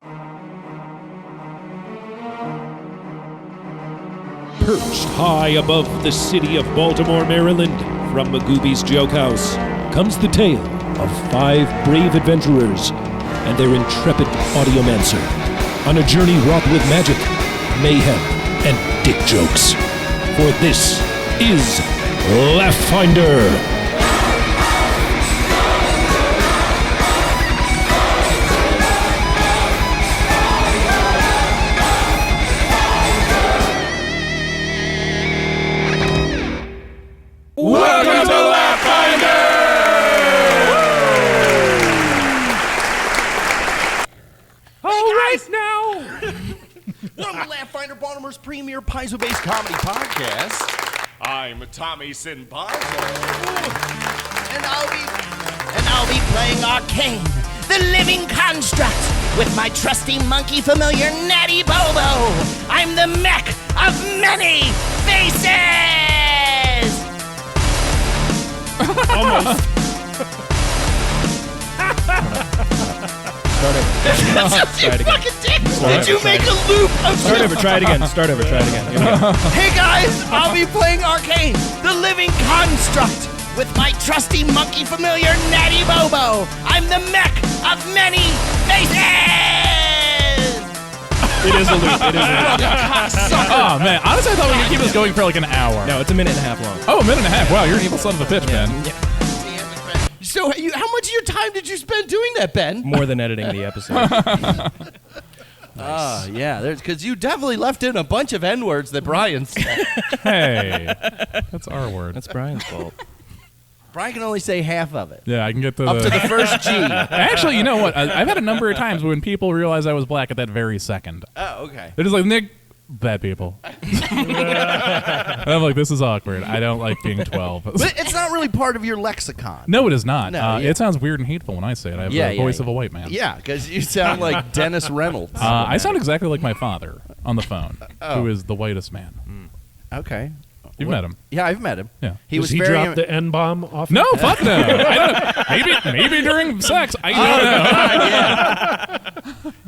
Perched high above the city of Baltimore, Maryland, from Magooby's Joke House, comes the tale of 5 brave adventurers and their intrepid audiomancer on a journey wrought with magic, mayhem, and dick jokes. For this is Laugh Finder. Welcome to Laugh Finder! All right now! Welcome to Laugh Finder, Baltimore's premier piezo-based comedy podcast. I'm Tommy Sin Piezo. And I'll be playing Arcane, the living construct, with my trusty monkey familiar Natty Bobo. I'm the mech of many faces! Almost. Start over. Try it again. Did you make a loop of Start over. Try it again. Start over. Try it again. Hey guys, I'll be playing Arcane, the living construct, with my trusty monkey familiar Natty Bobo. I'm the mech of many faces! It is a loop. It is a loop. Oh, man. Honestly, I thought we could keep this going for like an hour. No, it's a minute and a half long. Oh, a minute and a half. Wow, you're an evil son of a bitch, man. So, how much of your time did you spend doing that, Ben? More than editing the episode. Yeah, because you definitely left in a bunch of N-words that Brian said. Hey, that's our word. That's Brian's fault. Brian can only say half of it. Yeah, I can get Up to the first G. Actually, you know what? I've had a number of times when people realize I was black at that very second. Oh, okay. They're just like, Nick, bad people. And I'm like, this is awkward. I don't like being 12. But it's not really part of your lexicon. No, it is not. No, yeah. It sounds weird and hateful when I say it. I have the voice of a white man. Yeah, because you sound like Dennis Reynolds. I sound exactly like my father on the phone, who is the whitest man. Okay. You've met him. Yeah, I've met him. Yeah. He dropped the N-bomb off? No, fuck no. I don't, maybe during sex. I don't know. Yeah.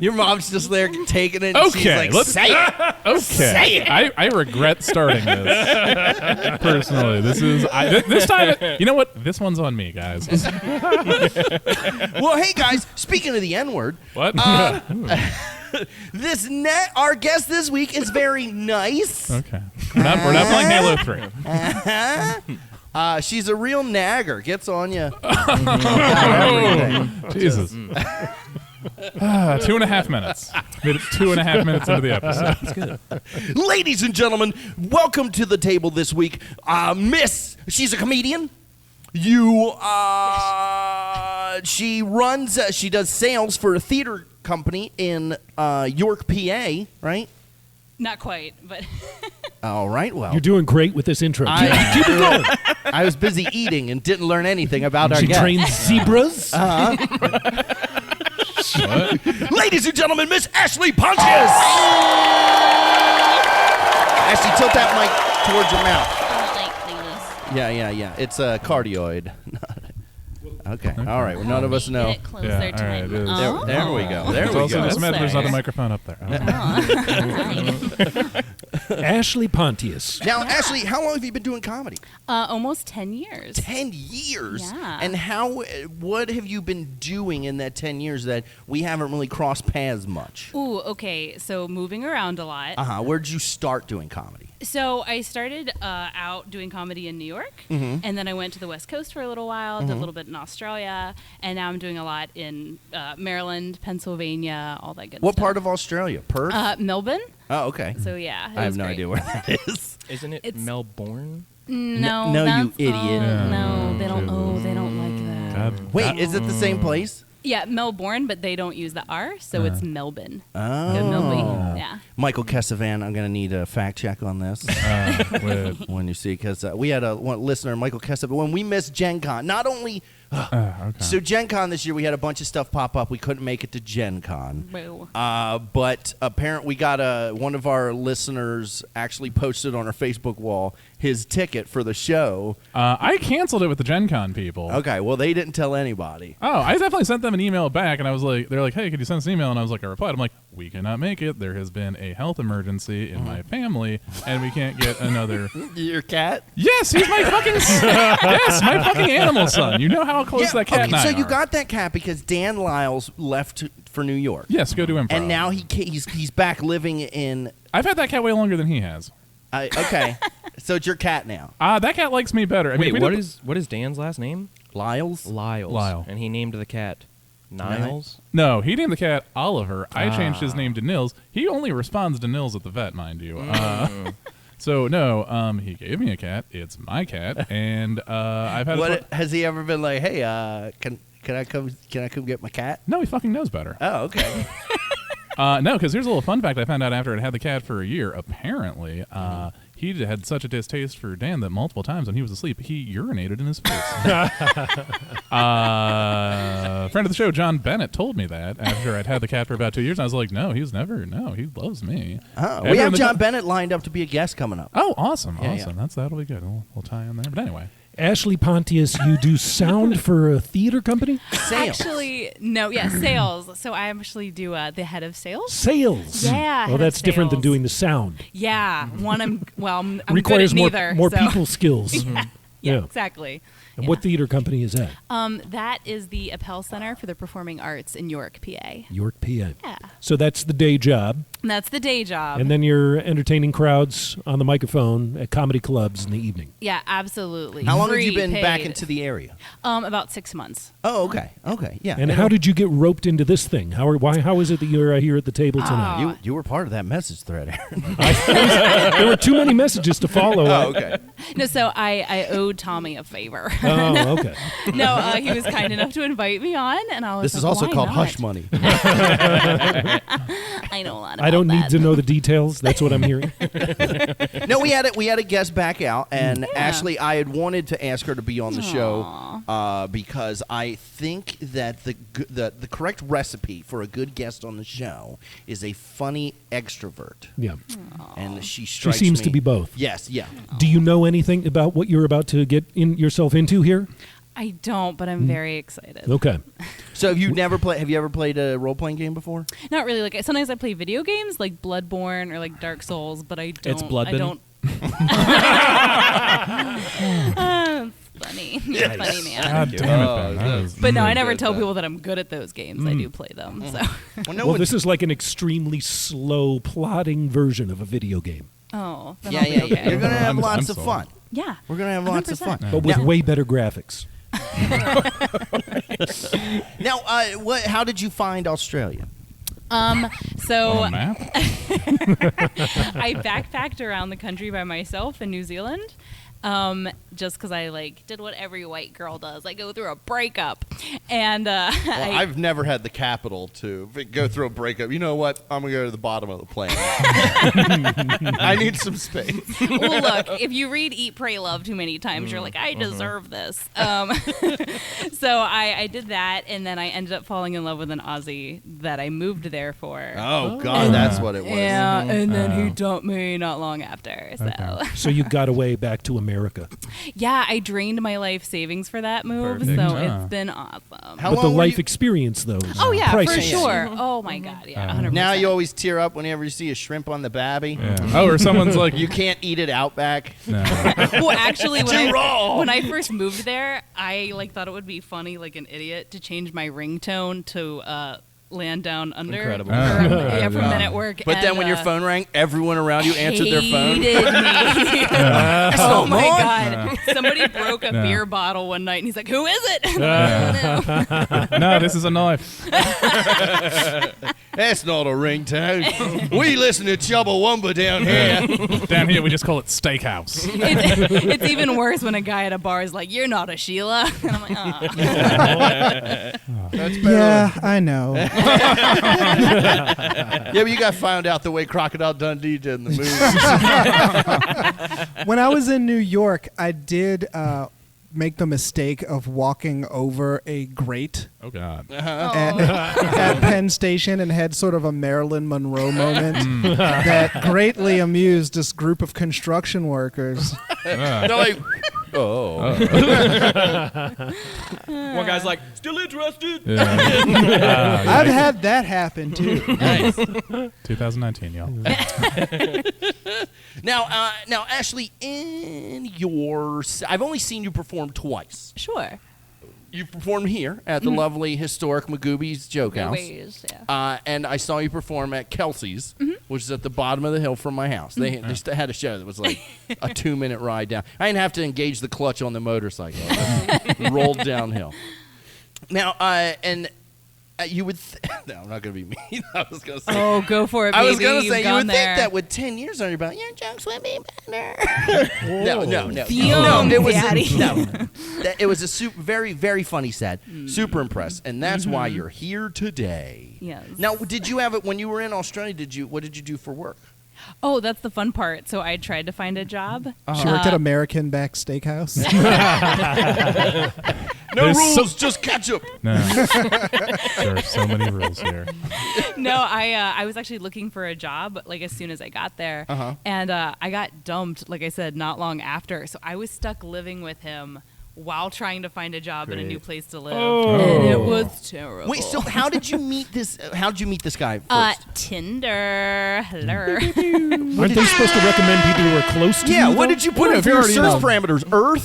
Your mom's just there taking it. Okay, she's like, say it. Okay. Say it. I regret starting this. Personally, this time. You know what? This one's on me, guys. Well, hey guys. Speaking of the N-word, What? our guest this week is very nice. Okay. We're not playing Halo 3. She's a real nagger. Gets on you. Jesus. 2.5 minutes. Made it 2.5 minutes into the episode. That's good. Ladies and gentlemen, welcome to the table this week. Miss, she's a comedian. She does sales for a theater company in York, PA, right? Not quite, but... All right, well. You're doing great with this intro. Keep it going. I was busy eating and didn't learn anything about our She guest. trains zebras? Ladies and gentlemen, Miss Ashley Pontius! Ashley, tilt that mic towards your mouth. Yeah. It's a cardioid. Okay. All right. Well, none of us know. Closer Yeah, to all my right, mouth. it is. There we go. There we Also, go. there's not a microphone up there. Ashley Pontius. Now, Ashley, how long have you been doing comedy? Almost 10 years. 10 years. Yeah. And what have you been doing in that 10 years that we haven't really crossed paths much? Ooh, okay. So moving around a lot. Where'd you start doing comedy? So I started out doing comedy in New York, Mm-hmm. and then I went to the West Coast for a little while, did a little bit in Australia, and now I'm doing a lot in Maryland, Pennsylvania, all that good What stuff. part of Australia? Perth? Melbourne. Oh, okay. So yeah, it I have was no great. idea where that is. Isn't it It's- Melbourne? No, No, you that's- idiot. Yeah. No, they don't. Oh, they don't like that. God. Wait, is it the same place? Yeah, Melbourne, but they don't use the R, so it's Melbourne. Oh. Good Melbourne. Yeah. Michael Kesavan, I'm going to need a fact check on this when you see, because we had one listener, Michael Kesavan, when we missed Gen Con, not only Okay. So Gen Con this year, we had a bunch of stuff pop up. We couldn't make it to Gen Con. Boo. But apparently we got one of our listeners actually posted on our Facebook wall his ticket for the show. I canceled it with the Gen Con people. Okay, well, they didn't tell anybody. Oh, I definitely sent them an email back, and I was like, they're like, hey, could you send us an email? And I was like, I replied, I'm like, we cannot make it. There has been a health emergency in my family, and we can't get another. Your cat? Yes, he's my fucking yes, my fucking animal son. You know how close that cat and I so are. you got that cat because Dan Lyles left for New York. Yes, go do improv. And now he's back living in... I've had that cat way longer than he has. Okay. So it's your cat now. That cat likes me better. I mean, Wait, what is Dan's last name? Lyles? Lyle. And he named the cat Niles? No, he named the cat Oliver. I changed his name to Nils. He only responds to Nils at the vet, mind you. So no, he gave me a cat. It's my cat, and I've had. Has he ever been like, hey, can I come get my cat? No, he fucking knows better. Oh, okay. No, because here's a little fun fact I found out after I'd had the cat for a year. Apparently, he had such a distaste for Dan that multiple times when he was asleep, he urinated in his face. Friend of the show, John Bennett, told me that after I'd had the cat for about 2 years. I was like, no, he loves me. Oh, we have John Bennett lined up to be a guest coming up. Oh, awesome. Yeah. That'll be good. We'll tie in there. But anyway. Ashley Pontius, you do sound for a theater company? Sales. Actually, no, yeah, sales. So I actually do the head of sales. Sales. Yeah. Oh, head that's of different than sales. doing the sound. Yeah, I'm Requires good at neither. more so. people skills. Yeah, exactly. And what theater company is that? That is the Appel Center for the Performing Arts in York, PA. York, PA. Yeah. So that's the day job. And that's the day job. And then you're entertaining crowds on the microphone at comedy clubs in the evening. Yeah, absolutely. How long have Free, you been back paid. into the area? About 6 months. Oh, okay. Okay, yeah. And how did you get roped into this thing? How is it that you're here at the table tonight? You were part of that message thread, Aaron. There were too many messages to follow. Oh, okay. No, so I owed Tommy a favor. Oh, okay. No, he was kind enough to invite me on, and I was This like, is also why called not? hush money. I know a lot about I don't need that. to know the details. That's what I'm hearing. No, we had a guest back out, and Yeah. Ashley, I had wanted to ask her to be on the show because I think that the correct recipe for a good guest on the show is a funny extrovert, Yeah. and she She strikes seems me- to be both. Yes, yeah. Do you know anything about what you're about to get yourself into here? I don't, but I'm very excited. Okay. So have you ever played a role playing game before? Not really. Like sometimes I play video games like Bloodborne or like Dark Souls, but I don't. It's Bloodborne? I don't. Funny. You're funny, man. God damn it, Ben. That was But no, I really never good. tell people that I'm good at those games. I do play them. So. Well, this is like an extremely slow, plodding version of a video game, Oh. then Yeah, I'll be yeah, okay. yeah. You're gonna have I'm lots of sold. fun. Yeah. We're gonna have lots of fun. 100%. but with Now- way better graphics. Now, how did you find Australia? So On a map? I backpacked around the country by myself in New Zealand. Just because I did what every white girl does. I go through a breakup, and I've never had the capital to go through a breakup. You know what? I'm gonna go to the bottom of the planet. I need some space. well, look, if you read Eat, Pray, Love too many times, you're like, I deserve this. So I did that, and then I ended up falling in love with an Aussie that I moved there for. Oh God, that's what it was. Yeah, and then he dumped me not long after. So, So you got away back to America. yeah, I drained my life savings for that move, Perfect. so Yeah. it's been awesome. How But the long were life you- experience, though, is Oh yeah, for priceless. sure. Oh my God, yeah, 100%. Now you always tear up whenever you see a shrimp on the babby. Yeah. Oh, or someone's like, You can't eat it out back. no. Well, actually, Too raw. when I first moved there, I thought it would be funny, like an idiot, to change my ringtone to Land Down Under. Incredible. Yeah, from Men at Work. But and, then when your phone rang, everyone around you answered their phone. hated me. Oh my on. God! Somebody broke a beer bottle one night, and he's like, "Who is it?" And I'm like, "Oh, no." No, this is a knife. That's not a ringtone. We listen to Chubbawamba down here. Down here, we just call it Steakhouse. It's even worse when a guy at a bar is like, "You're not a Sheila," and I'm like, "Oh." That's better. Yeah, I know. Yeah, but you got found out the way Crocodile Dundee did in the movie. When I was in New York, I did make the mistake of walking over a grate Oh God. at Penn Station and had sort of a Marilyn Monroe moment that greatly amused this group of construction workers. They're like, oh. One guy's like, still interested? I've had that happen too. 2019, y'all. Now, Ashley, I've only seen you perform twice. Sure. You performed here at the lovely historic Magooby's Joke House. Ways, yeah. And I saw you perform at Kelsey's, which is at the bottom of the hill from my house. They had a show that was like a 2-minute ride down. I didn't have to engage the clutch on the motorcycle. I just rolled downhill. Now, you would no, I'm not going to be mean. I was going to say. Oh, go for it, baby. I was going to say, you would there. think that with 10 years on your belt, your jokes would be better. No. It was Daddy. It was a very, very funny set. Super impressed. And that's why you're here today. Yes. Now, did you have it when you were in Australia? What did you do for work? Oh, that's the fun part. So I tried to find a job. She worked at American Back Steakhouse. No rules, just ketchup. No. There are so many rules here. No, I was actually looking for a job like as soon as I got there, and I got dumped. Like I said, not long after. So I was stuck living with him while trying to find a job in a new place to live, and it was terrible. Wait, so how did you meet this? How did you meet this guy first? Tinder. Hello. Aren't they supposed to recommend people who are close to you? Yeah, though? what did you put in for your search parameters? Earth?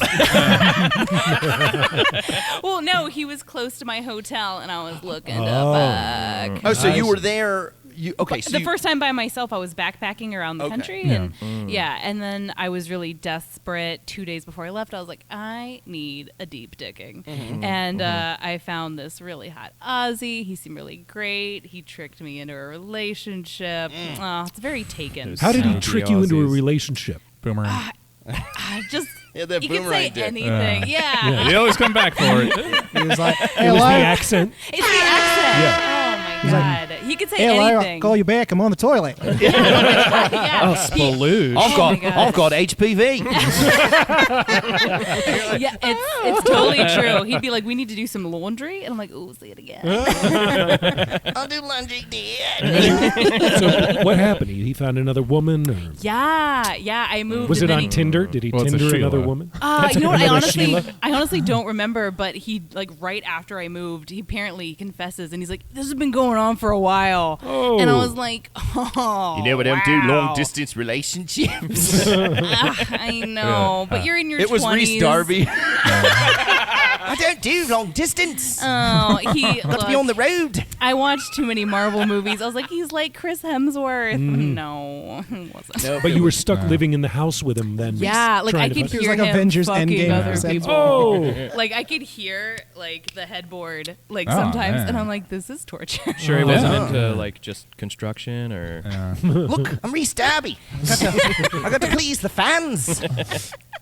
Well, no, he was close to my hotel, and I was looking to fuck. Oh, so you were there. The first time by myself, I was backpacking around the country, and and then I was really desperate. 2 days before I left, I was like, I need a deep digging, and I found this really hot Aussie. He seemed really great. He tricked me into a relationship. It's very taken. How did he trick you into a relationship? Boomerang. Just Yeah, that you can say boomerang dick. anything. Yeah. They always come back for it. He was like, It hey, was the Lyra, accent. It's the accent. Yeah. Oh my god. He could say hey, Lyra, anything. call you back. I'm on the toilet. Yeah. Splooge. I've got HPV. Yeah, it's totally true. He'd be like, "We need to do some laundry," and I'm like, "Ooh, say it again." I'll do laundry, dear. So what happened? He found another woman? Or Yeah. I moved. was it and then on he- Tinder? Did he Well, it's a Tinder Sheila. another woman? You know what? Sheila? I honestly don't remember. But he like right after I moved, he apparently confesses, and he's like, "This has been going on for a while." Oh. And I was like, "Oh, You know what them do? wow. Long distance relationships. I know, but you're in your 20s. It was Reese Darby. I don't do long distance. Oh, he Got to be on the road. I watched too many Marvel movies. I was like, he's like Chris Hemsworth. No, he wasn't. But you were stuck living in the house with him then. Yeah, like I trying to could find- hear It was like him Avengers fucking Endgame other episode. people. Oh. Like I could hear like the headboard like Oh, sometimes, man. and I'm like, this is torture. Sure, he wasn't into like just construction or. Look, I'm Reese Darby. I got to please the fans.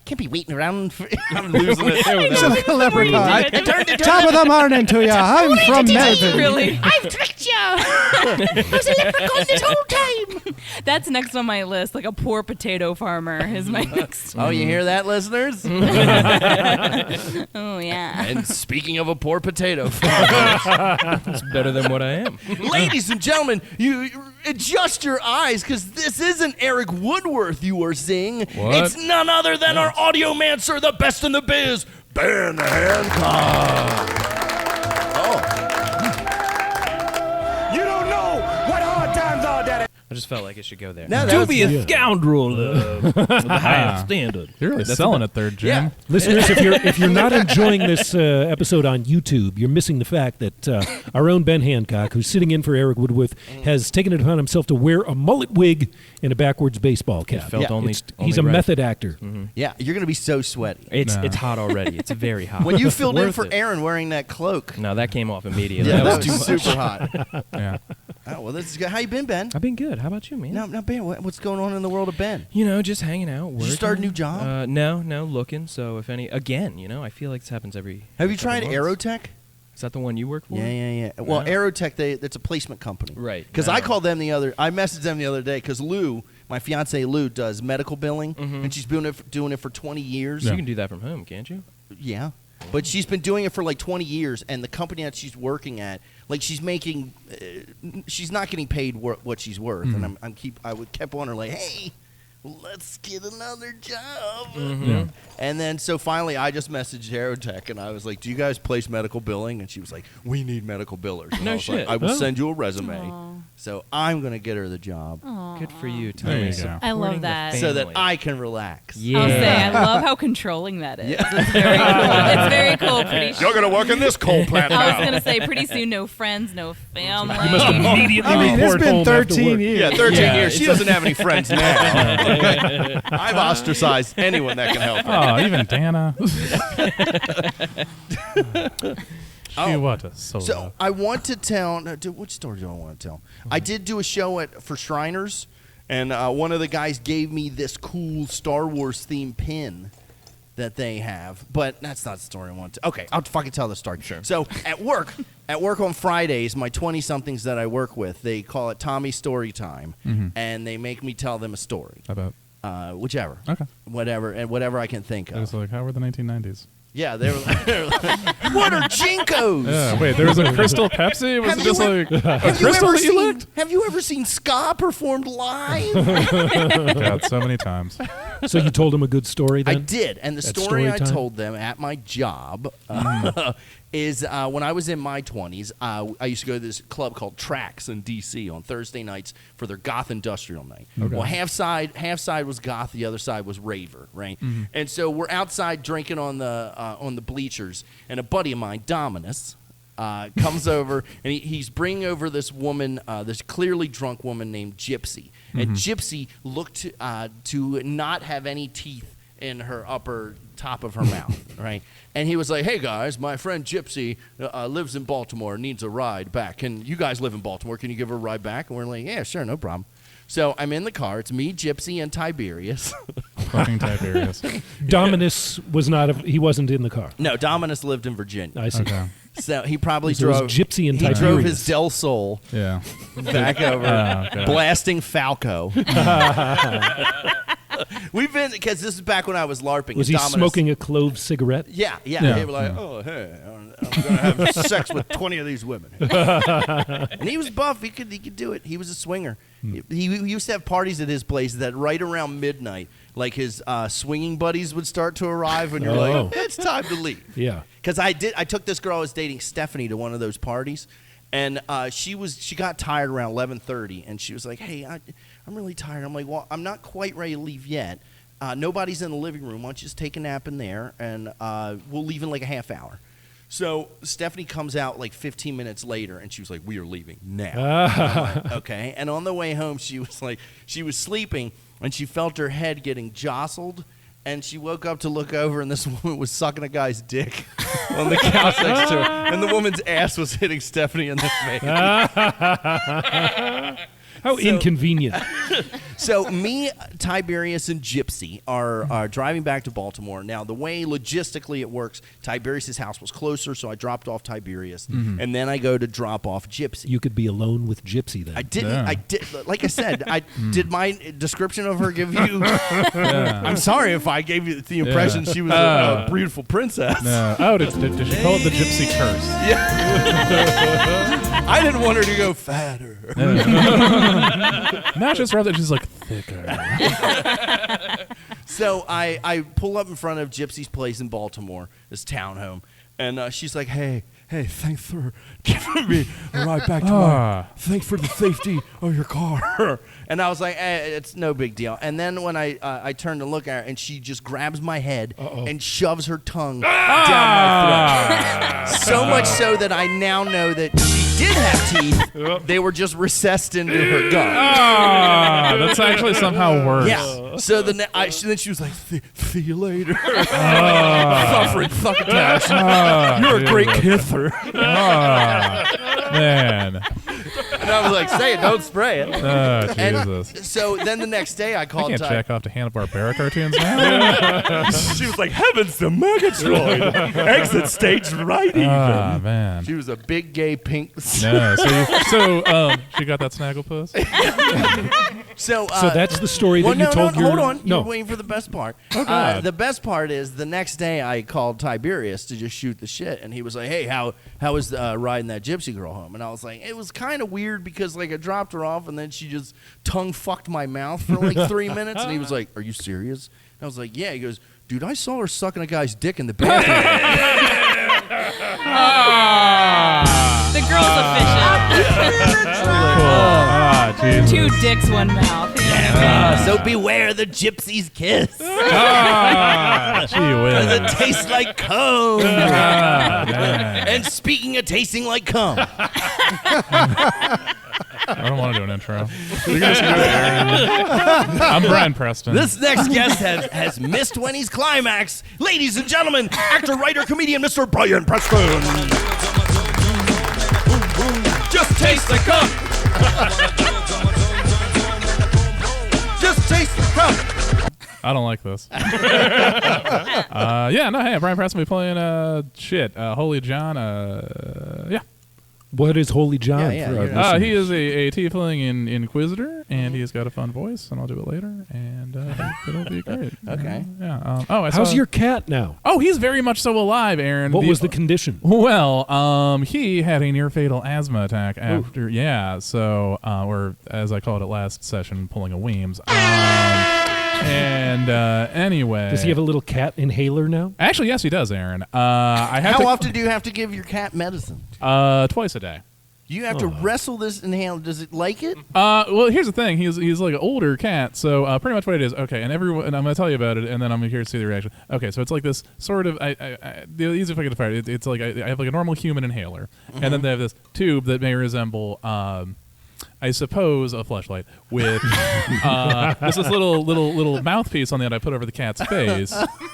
Can't be waiting around. I'm losing it. He's like a leprechaun. I turned it Top of the morning to you. I'm from Melbourne. Really? I've tricked you. I was a leprechaun this whole time. That's next on my list. Like a poor potato farmer is my next. Oh, you hear that, listeners? Oh yeah. And speaking of a poor potato farmer, It's better than what I am. ladies and gentlemen, you adjust your eyes because this isn't Eric Woodworth you are seeing. What? It's none other than our audiomancer, the best in the biz, Ben Hancock. You don't know what hard times are, Daddy. I just felt like it should go there. No, that To was be a scoundrel of the highest standard. You're really selling it there, Jim. Yeah. Listeners, if you're not enjoying this episode on YouTube, you're missing the fact that our own Ben Hancock, who's sitting in for Eric Woodworth, has taken it upon himself to wear a mullet wig and a backwards baseball cap. felt only He's a right. method actor. Yeah, you're going to be so sweaty. It's hot already. It's very hot. When you filled in Worth for it. Aaron wearing that cloak. No, that came off immediately. Yeah, that that was was too much. super hot. Yeah. Oh, well, this is good. How you been, Ben? I've been good. How about you, man? Now, Ben, what's going on in the world of Ben? You know, just hanging out. Working. Did you start a new job? No, looking. So if any, again, you know, I feel like this happens every. Have you couple tried months. Aerotech? Is that the one you work for? Yeah. Well, Yeah. Aerotech, that's a placement company. Right. Because I called them I messaged them the other day because Lou, my fiance Lou, does medical billing, and she's doing it for 20 years. You can do that from home, can't you? Yeah. But she's been doing it for like 20 years, and the company that she's working at, like she's making, she's not getting paid what she's worth. And I would kept on her like, hey, let's get another job. And then so finally I just messaged Aerotech and I was like, do you guys place medical billing? And she was like, we need medical billers. And I was like, I will send you a resume. Aww. So I'm going to get her the job. Aww. Good for you, There Tommy. you go. I love that. So that I can relax. Yeah. I'll say, I love how controlling that is. It's very cool. It's very cool. Pretty You're going to work in this coal plant I was now. going to say, pretty soon, no friends, no family. You must immediately I mean, it's report been home after 13 work. years. Yeah, 13 years. She doesn't have any friends now. I've ostracized anyone that can help her. Oh, even Dana. So I want to tell. Which story do I want to tell? I did do a show for Shriners, and one of the guys gave me this cool Star Wars themed pin that they have. But that's not the story I want to. Okay, I'll fucking tell the story. Sure. So at work on Fridays, my 20-somethings that I work with, they call it Tommy Story Time, and they make me tell them a story. How about? Whichever. Okay. Whatever I can think It of. was like, how were the 1990s? Yeah, they were like, what are Jinkos? Yeah, wait, there was a Crystal Pepsi? Was Have it just you like a Have you crystal ever that you seen? licked? Have you ever seen ska performed live? God, so many times. So you told him a good story I then? did, and the At story story I time? told them at my job is when I was in my 20s, I used to go to this club called Trax in D.C. on Thursday nights for their goth industrial night. Okay. Well, half side was goth, the other side was raver, right? And so we're outside drinking on the bleachers, and a buddy of mine, Dominus, comes over, and he's bringing over this woman, this clearly drunk woman named Gypsy. And Gypsy looked to not have any teeth in her upper top of her mouth, right? And he was like, hey, guys, my friend Gypsy lives in Baltimore, needs a ride back. Can you guys live in Baltimore? Can you give her a ride back? And we're like, yeah, sure, no problem. So I'm in the car. It's me, Gypsy, and Tiberius. Fucking Tiberius. Dominus he wasn't in the car. No, Dominus lived in Virginia. I see. Okay. So he probably So it was drove Gypsy and he drove Tiberius. his Del Sol Yeah. back over, Okay. blasting Falco. We've been, because this is back when I was LARPing. Was he Dominus, smoking a clove cigarette? Yeah. Yeah. They were like, oh, hey, I'm going to have sex with 20 of these women. And he was buff. He could do it. He was a swinger. He used to have parties at his place that right around midnight, like his swinging buddies would start to arrive, and you're like, it's time to leave. Yeah. Because I took this girl I was dating, Stephanie, to one of those parties, and she got tired around 11:30, and she was like, hey, I'm really tired. I'm like, well, I'm not quite ready to leave yet. Nobody's in the living room. Why don't you just take a nap in there, and we'll leave in like a half hour. So Stephanie comes out like 15 minutes later, and she was like, we are leaving now. I'm like, okay. And on the way home, she was sleeping, and she felt her head getting jostled, and she woke up to look over, and this woman was sucking a guy's dick on the couch next to her, and the woman's ass was hitting Stephanie in the face. How inconvenient. So me, Tiberius, and Gypsy are driving back to Baltimore. Now, the way logistically it works, Tiberius' house was closer, so I dropped off Tiberius, and then I go to drop off Gypsy. You could be alone with Gypsy then. I didn't. Yeah. I did. Like I said, did my description of her give you? I'm sorry if I gave you the impression she was a beautiful princess. No. Oh, did she call it the Gypsy Curse? I didn't want her to go fatter. Not just rather, she's like thicker. So I pull up in front of Gypsy's place in Baltimore, this townhome, and she's like, hey, thanks for giving me a ride back to thanks for the safety of your car. And I was like, it's no big deal. And then when I turned to look at her, and she just grabs my head and shoves her tongue down my throat. So much so that I now know that she did have teeth. They were just recessed into her gum. That's actually somehow worse. Yeah. So then she was like, see you later. Suffering succotash. You're a great kisser. Man. And I was like, say it, don't spray it. Oh, And Jesus. so then the next day I I called can't Ty. jack off to Hanna-Barbera cartoons now. She was like, heavens to Megatroid. Exit stage right even. Ah, man. She was a big gay pink. No, so she got that snagglepuss? So that's the story that you told your... Hold on. No. You're waiting for the best part. The best part is the next day I called Tiberius to just shoot the shit, and he was like, hey, how was riding that gypsy girl home? And I was like, it was kind of weird because like I dropped her off, and then she just tongue-fucked my mouth for like 3 minutes, and he was like, are you serious? And I was like, yeah. He goes, dude, I saw her sucking a guy's dick in the bathroom. The girl's efficient. Two dicks, one mouth. Yeah. So beware the gypsy's kiss. Gee whiz. Does it taste like cum? And speaking of tasting like cum. I don't want to do an intro. You're gonna just do it, Aaron. I'm Brian Preston. This next guest has missed when he's climax. Ladies and gentlemen, actor, writer, comedian, Mr. Brian Preston. Just taste the cum. Just taste the cum. I don't like this. Hey, Brian Preston will be playing Holy John. Yeah. What is Holy John? Yeah, for our He listeners? is a tiefling Inquisitor, and he's got a fun voice, and I'll do it later, and it'll be great. Okay. Yeah. How's your cat now? Oh, he's very much so alive, Aaron. What was the condition? Well, he had a near fatal asthma attack after, or as I called it last session, pulling a Weems. Anyway. Does he have a little cat inhaler now? Actually, yes, he does, Aaron. How often do you have to give your cat medicine? Twice a day. You have to wrestle this inhaler. Does it like it? Well, here's the thing. He's like an older cat, so pretty much what it is. Okay, and I'm gonna tell you about it, and then I'm here to see the reaction. Okay, so it's like this sort of. The easiest way to define it, it's like I have like a normal human inhaler, and then they have this tube that may resemble. I suppose a fleshlight with this little mouthpiece on the end I put over the cat's face.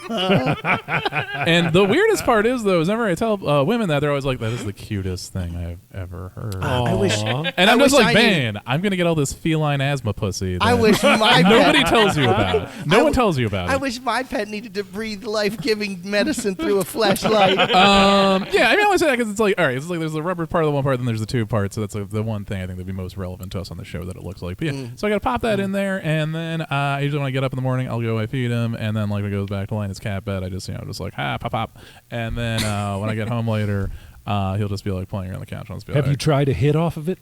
And the weirdest part is, though, whenever I tell women that, they're always like, that is the cutest thing I've ever heard. I wish. And I'm just like, man, I'm going to get all this feline asthma pussy. I wish my nobody pet, tells you about it. No one tells you about it. I wish my pet needed to breathe life-giving medicine through a flashlight. Yeah, I mean, I only say that because it's like, all right, it's like there's the rubber part of the one part, then there's the tube part, so that's like the one thing I think that'd be most relevant to us on the show that it looks like. But yeah, so I got to pop that in there, and then usually when I get up in the morning, I'll go, I feed him, and then like when he goes back to line his cat bed, I just like pop, and then when I get home later, he'll just be like playing around the couch. Have you tried a hit off of it?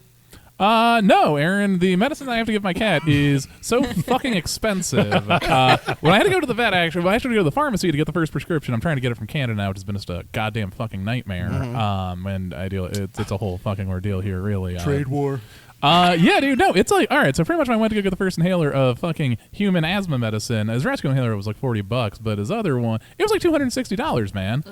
No, Aaron. The medicine I have to give my cat is so fucking expensive. When I had to go to the vet, actually, when I had to go to the pharmacy to get the first prescription, I'm trying to get it from Canada now, which has been just a goddamn fucking nightmare. And it's a whole fucking ordeal here, really. Trade war. Yeah, dude, no, it's like, all right, so pretty much when I went to go get the first inhaler of fucking human asthma medicine, his rescue inhaler was like $40, but his other one, it was like $260, man.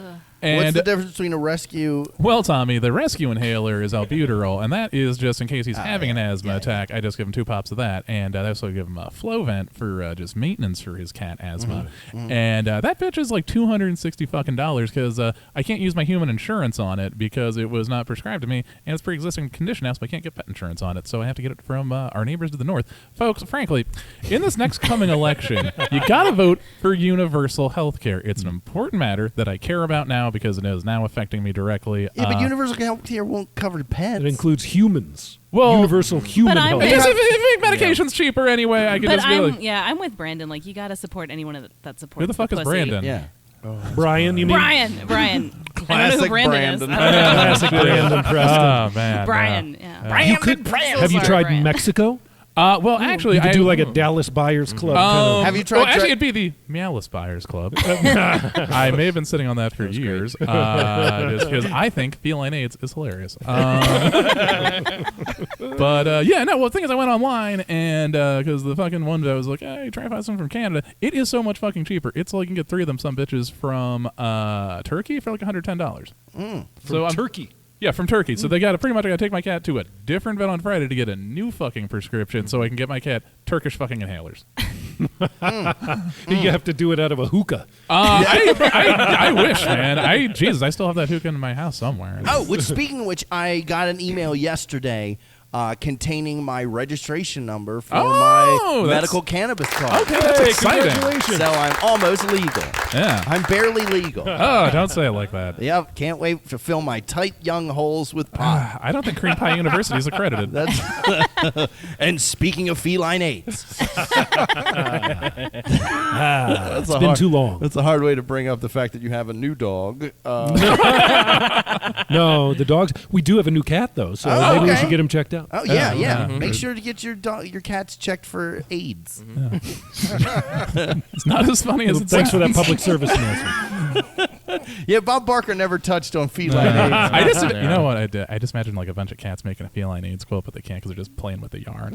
And what's the difference between a rescue? Well, Tommy, the rescue inhaler is albuterol, and that is just in case he's having an asthma attack. I just give him 2 pops of that, and I also give him a Flovent for just maintenance for his cat asthma. And that bitch is like $260 fucking because I can't use my human insurance on it because it was not prescribed to me, and it's pre-existing condition now, so I can't get pet insurance on it. So I have to get it from our neighbors to the north. Folks, frankly, in this next coming election, you gotta vote for universal health care. It's an important matter that I care about now because it is now affecting me directly. Yeah, but universal health care won't cover pets. It includes humans. Well, universal human but health. If medication's cheaper anyway, I could But just be like, I'm with Brandon. Like, you got to support anyone that supports who the fuck is pussy. Brandon? Yeah. Brian, you mean? Brian. I don't know who Brandon is. Classic Brandon Preston. Oh, man. Brian, yeah. Brandon. Have you tried Brian. Mexico? Well, actually, You could do like a Dallas Buyers Club. kind of. Have you tried? Well, actually, it'd be the Meow-as Buyers Club. I may have been sitting on that for years, just because I think feline AIDS is hilarious. But yeah, no. Well, the thing is, I went online and because the fucking one day I was like, hey, try to find something from Canada. It is so much fucking cheaper. It's like you can get 3 of them, some bitches from Turkey for like $110. From Turkey. Yeah, from Turkey. So they got to pretty much I got to take my cat to a different vet on Friday to get a new fucking prescription so I can get my cat Turkish fucking inhalers. You have to do it out of a hookah. I wish, man. Jesus, I still have that hookah in my house somewhere. Oh, which speaking of which, I got an email yesterday containing my registration number for my medical cannabis card. Okay, that's exciting. Congratulations. So I'm almost legal. Yeah. I'm barely legal. Oh, don't say it like that. Yep, can't wait to fill my tight young holes with pot. I don't think Cream Pie University is accredited. That's And speaking of feline AIDS, It's been too long. That's a hard way to bring up the fact that you have a new dog. No, the dogs. We do have a new cat though, so maybe we should get him checked out. Oh yeah. Make sure to get your cats checked for AIDS. It's not as funny as it Thanks for sounds. that public service announcement. Yeah, Bob Barker never touched on feline AIDS. I just, you know what I did? I just imagine like a bunch of cats making a feline AIDS quilt, but they can't because they're just playing with the yarn.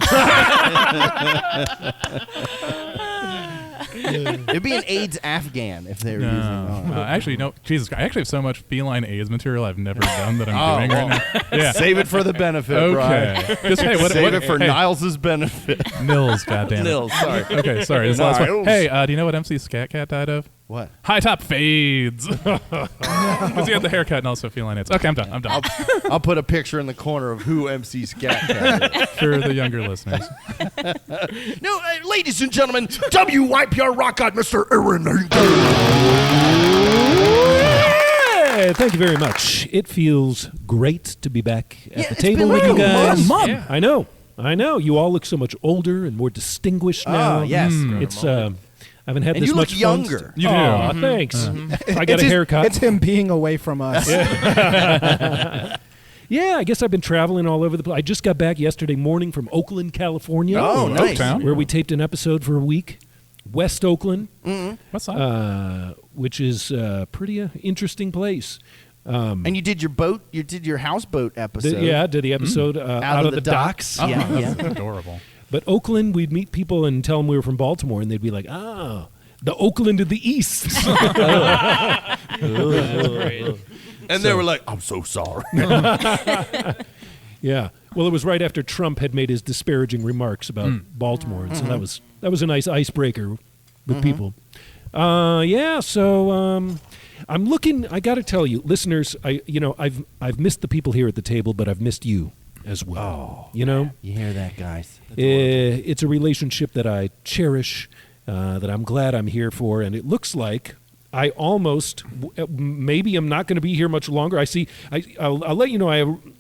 It'd be an AIDS Afghan if they were using it. Actually, no. Jesus Christ! I actually have so much feline AIDS material I've never done that I'm doing right now. Yeah. Save it for the benefit, Brian. Okay. Just hey, what? Save what, it for hey, Niles's benefit. Nils, goddamn it. Nils, sorry. Okay, sorry. This last one. Niles. Hey, do you know what MC Scat Cat died of? What? High top fades. Because he had the haircut and also feline AIDS. Okay, I'm done. I'll put a picture in the corner of who MC Scat Cat is. For the younger listeners. No, ladies and gentlemen, WYPR Rock God, Mr. Aaron. Hey, thank you very much. It feels great to be back at the it's table been with like you a guys. month. Yeah. I know. You all look so much older and more distinguished now. Yes. It's I haven't had And this you look much younger. fun. You do. Aw, thanks. I got a haircut. It's him being away from us. Yeah, I guess I've been traveling all over the place. I just got back yesterday morning from Oakland, California. Oh, nice. Oaktown. Where we taped an episode for a week. West Oakland, What's up? which is a pretty interesting place. And you did your houseboat episode. Did the episode out of the docks. Yeah, That's yeah. adorable. But Oakland, we'd meet people and tell them we were from Baltimore, and they'd be like, the Oakland of the East. And they were like, I'm so sorry. Yeah. Well, it was right after Trump had made his disparaging remarks about Baltimore, and so that was a nice icebreaker with people. So I'm looking. I got to tell you, listeners, I've missed the people here at the table, but I've missed you as well. You know, You hear that, guys? it's a relationship that I cherish, that I'm glad I'm here for, and it looks like I almost maybe I'm not going to be here much longer. I'll let you know.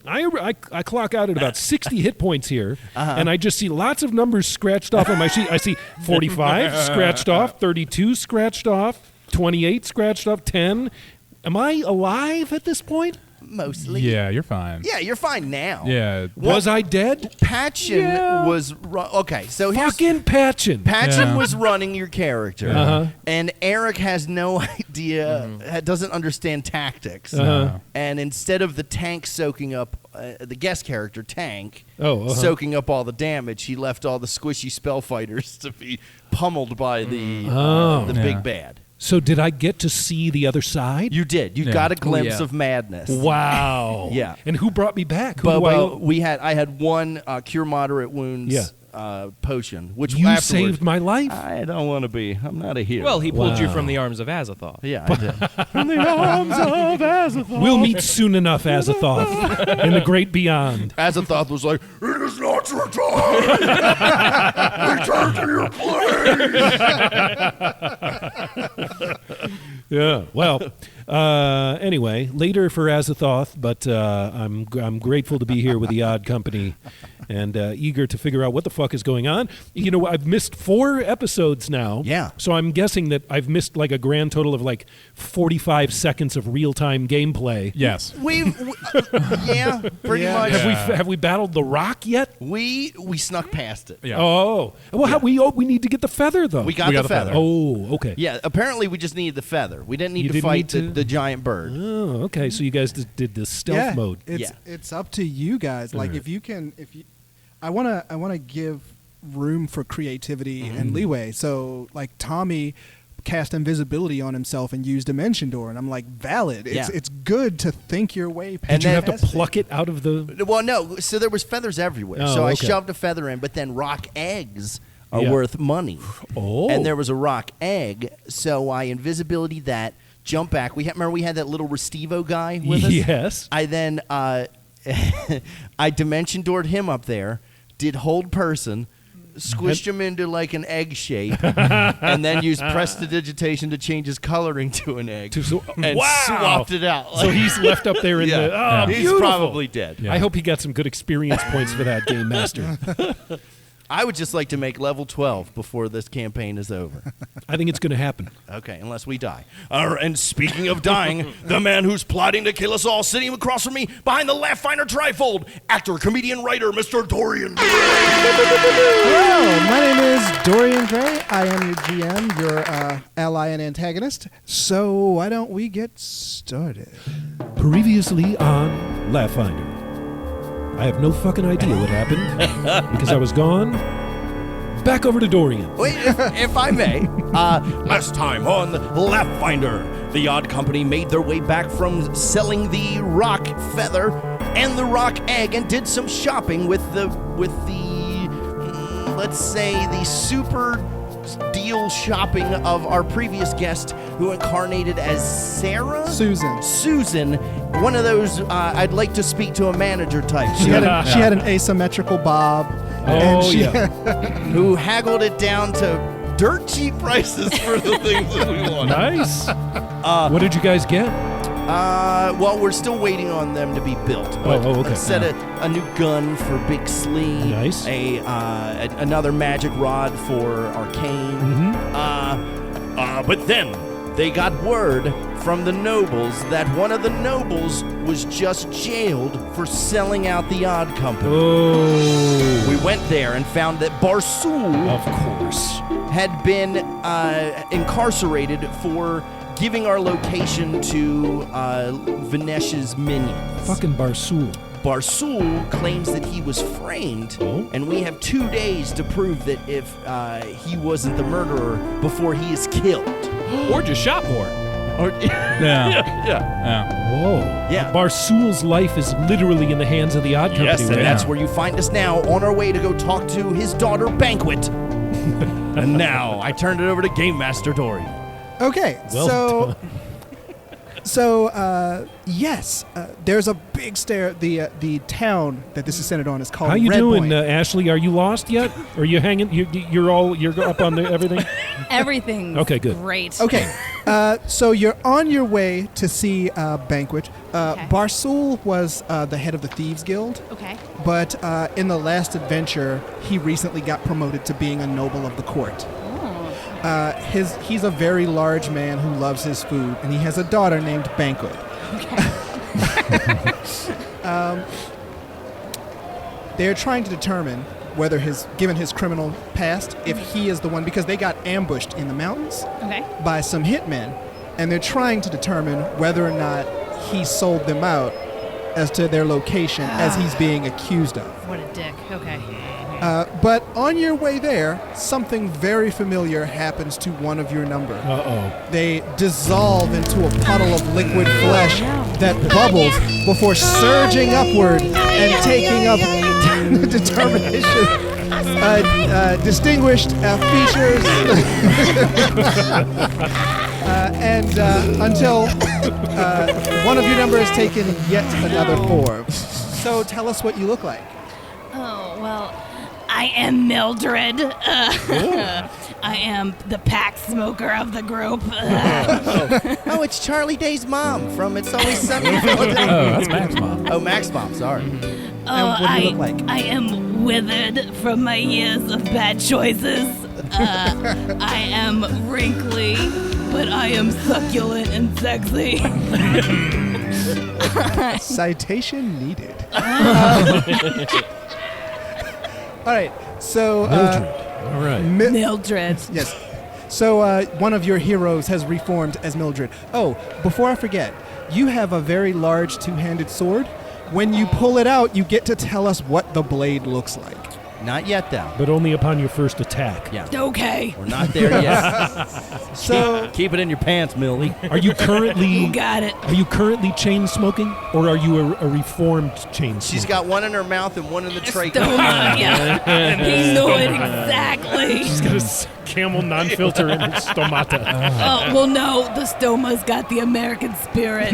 I clock out at about 60 hit points here, and I just see lots of numbers scratched off on my sheet. I see 45 scratched off, 32 scratched off, 28 scratched off, 10. Am I alive at this point? Mostly. Yeah, you're fine. Yeah, you're fine now. Yeah. Was I dead? Patchen was okay. So here's Fucking Patchen. Patchen Yeah. was running your character, and Eric has no idea, doesn't understand tactics, and instead of the tank soaking up the guest character Tank, soaking up all the damage, he left all the squishy spell fighters to be pummeled by the big bad. So did I get to see the other side? You did. You got a glimpse of madness. Wow. Yeah. And who brought me back? Who do Bobo, I had one cure moderate wounds potion, which You afterwards, saved my life? I don't want to be. I'm not a hero. Well, he pulled you Wow. from the arms of Azathoth. Yeah, I did. In the arms of Azathoth. We'll meet soon enough, Azathoth, in the great beyond. Azathoth was like, It is not your time. Return to your place. Yeah. Well, anyway, later for Azathoth, but I'm grateful to be here with the Odd Company and eager to figure out what the fuck is going on. You know, I've missed 4 episodes now. Yeah. So I'm guessing that I've missed like a grand total of like 45 seconds of real-time gameplay. Yes. yeah, pretty much. Have we battled the Rock yet? We snuck past it. Yeah. Oh. Well, we need to get the feather though. We got the feather. Oh, okay. Yeah, apparently we just needed the feather. We didn't need You to didn't fight need to? the giant bird. Oh, okay. So you guys did the stealth mode. It's up to you guys. Like I want to give room for creativity and leeway. So like Tommy cast invisibility on himself and used Dimension Door, and I'm like, valid. It's good to think your way past. Did you have to it. pluck it out of the? Well, no. So there was feathers everywhere. Oh, so I okay. shoved a feather in, but then rock eggs are Yeah. worth money. Oh. And there was a rock egg, so I invisibility that, jump back. Remember we had that little Restivo guy with us? Yes. I then I Dimension Doored him up there, did hold person, squished him into like an egg shape, and then used prestidigitation to change his coloring to an egg, and swapped it out. So he's left up there in the. Oh, he's beautiful. probably dead. I hope he got some good experience points for that, Game Master. I would just like to make level 12 before this campaign is over. I think it's going to happen. Okay, unless we die. And speaking of dying, the man who's plotting to kill us all, sitting across from me behind the Laugh Finder trifold, actor, comedian, writer, Mr. Dorian. Hello, my name is Dorian Gray. I am your GM, your ally and antagonist. So why don't we get started? Previously on Laugh Finder. I have no fucking idea what happened because I was gone. Back over to Dorian. Wait, if I may. Last time on Laugh Finder, the Odd Company made their way back from selling the rock feather and the rock egg and did some shopping with the let's say the super deal shopping of our previous guest who incarnated as Sarah? Susan, one of those I'd like to speak to a manager type. She had an asymmetrical bob. Who haggled it down to dirt cheap prices for the things that we wanted. Nice. What did you guys get? Well, we're still waiting on them to be built. Okay. A new gun for Big Slee. Nice. Another magic rod for Arcane. But then they got word from the nobles that one of the nobles was just jailed for selling out the Odd Company. Oh. We went there and found that Barsool, of course, had been incarcerated for giving our location to Vinesh's minions. Fucking Barsool. Barsool claims that he was framed, and we have 2 days to prove that if he wasn't the murderer before he is killed. Or just shot more. Yeah. Whoa. Yeah. Barsool's life is literally in the hands of the Odd Company. Yes, and right that's now. where you find us now, on our way to go talk to his daughter, Banquet. And now, I turned it over to Game Master Dorian. Okay, Well yes, there's a big stair. The town that this is centered on is called How you Red doing, Point. Ashley? Are you lost yet? Are you hanging? You're up on everything? Everything's Okay, good. great. Okay, so you're on your way to see Banquet. Okay. Barsool was the head of the Thieves Guild. Okay. But in the last adventure, he recently got promoted to being a noble of the court. He's a very large man who loves his food, and he has a daughter named Banquet. Okay. They're trying to determine whether given his criminal past, if he is the one, because they got ambushed in the mountains by some hitmen, and they're trying to determine whether or not he sold them out as to their location as he's being accused of. What a dick. Okay. But on your way there, something very familiar happens to one of your number. Uh-oh. They dissolve into a puddle of liquid flesh that bubbles before surging upward and taking up determination, distinguished features, and until one of your number has taken yet another form. So tell us what you look like. Oh, well, I am Mildred. I am the pack smoker of the group. Oh, it's Charlie Day's mom from It's Always Sunny in Philadelphia. Oh, that's Mac's mom. Oh, Mac's mom, sorry. And what do you look like? I am withered from my years of bad choices. I am wrinkly, but I am succulent and sexy. Citation needed. All right, so Mildred. All right. Mildred. Yes. So one of your heroes has reformed as Mildred. Oh, before I forget, you have a very large two-handed sword. When you pull it out, you get to tell us what the blade looks like. Not yet, though. But only upon your first attack. Yeah. Okay. We're not there yet. So Keep it in your pants, Millie. Are you currently? You got it. Are you currently chain smoking, or are you a reformed chain smoker? She's got one in her mouth and one in the trachea. Stoma, yeah. He knew it exactly. She's got a Camel non-filter in her stomata. Oh, well, no, the stoma's got the American spirit.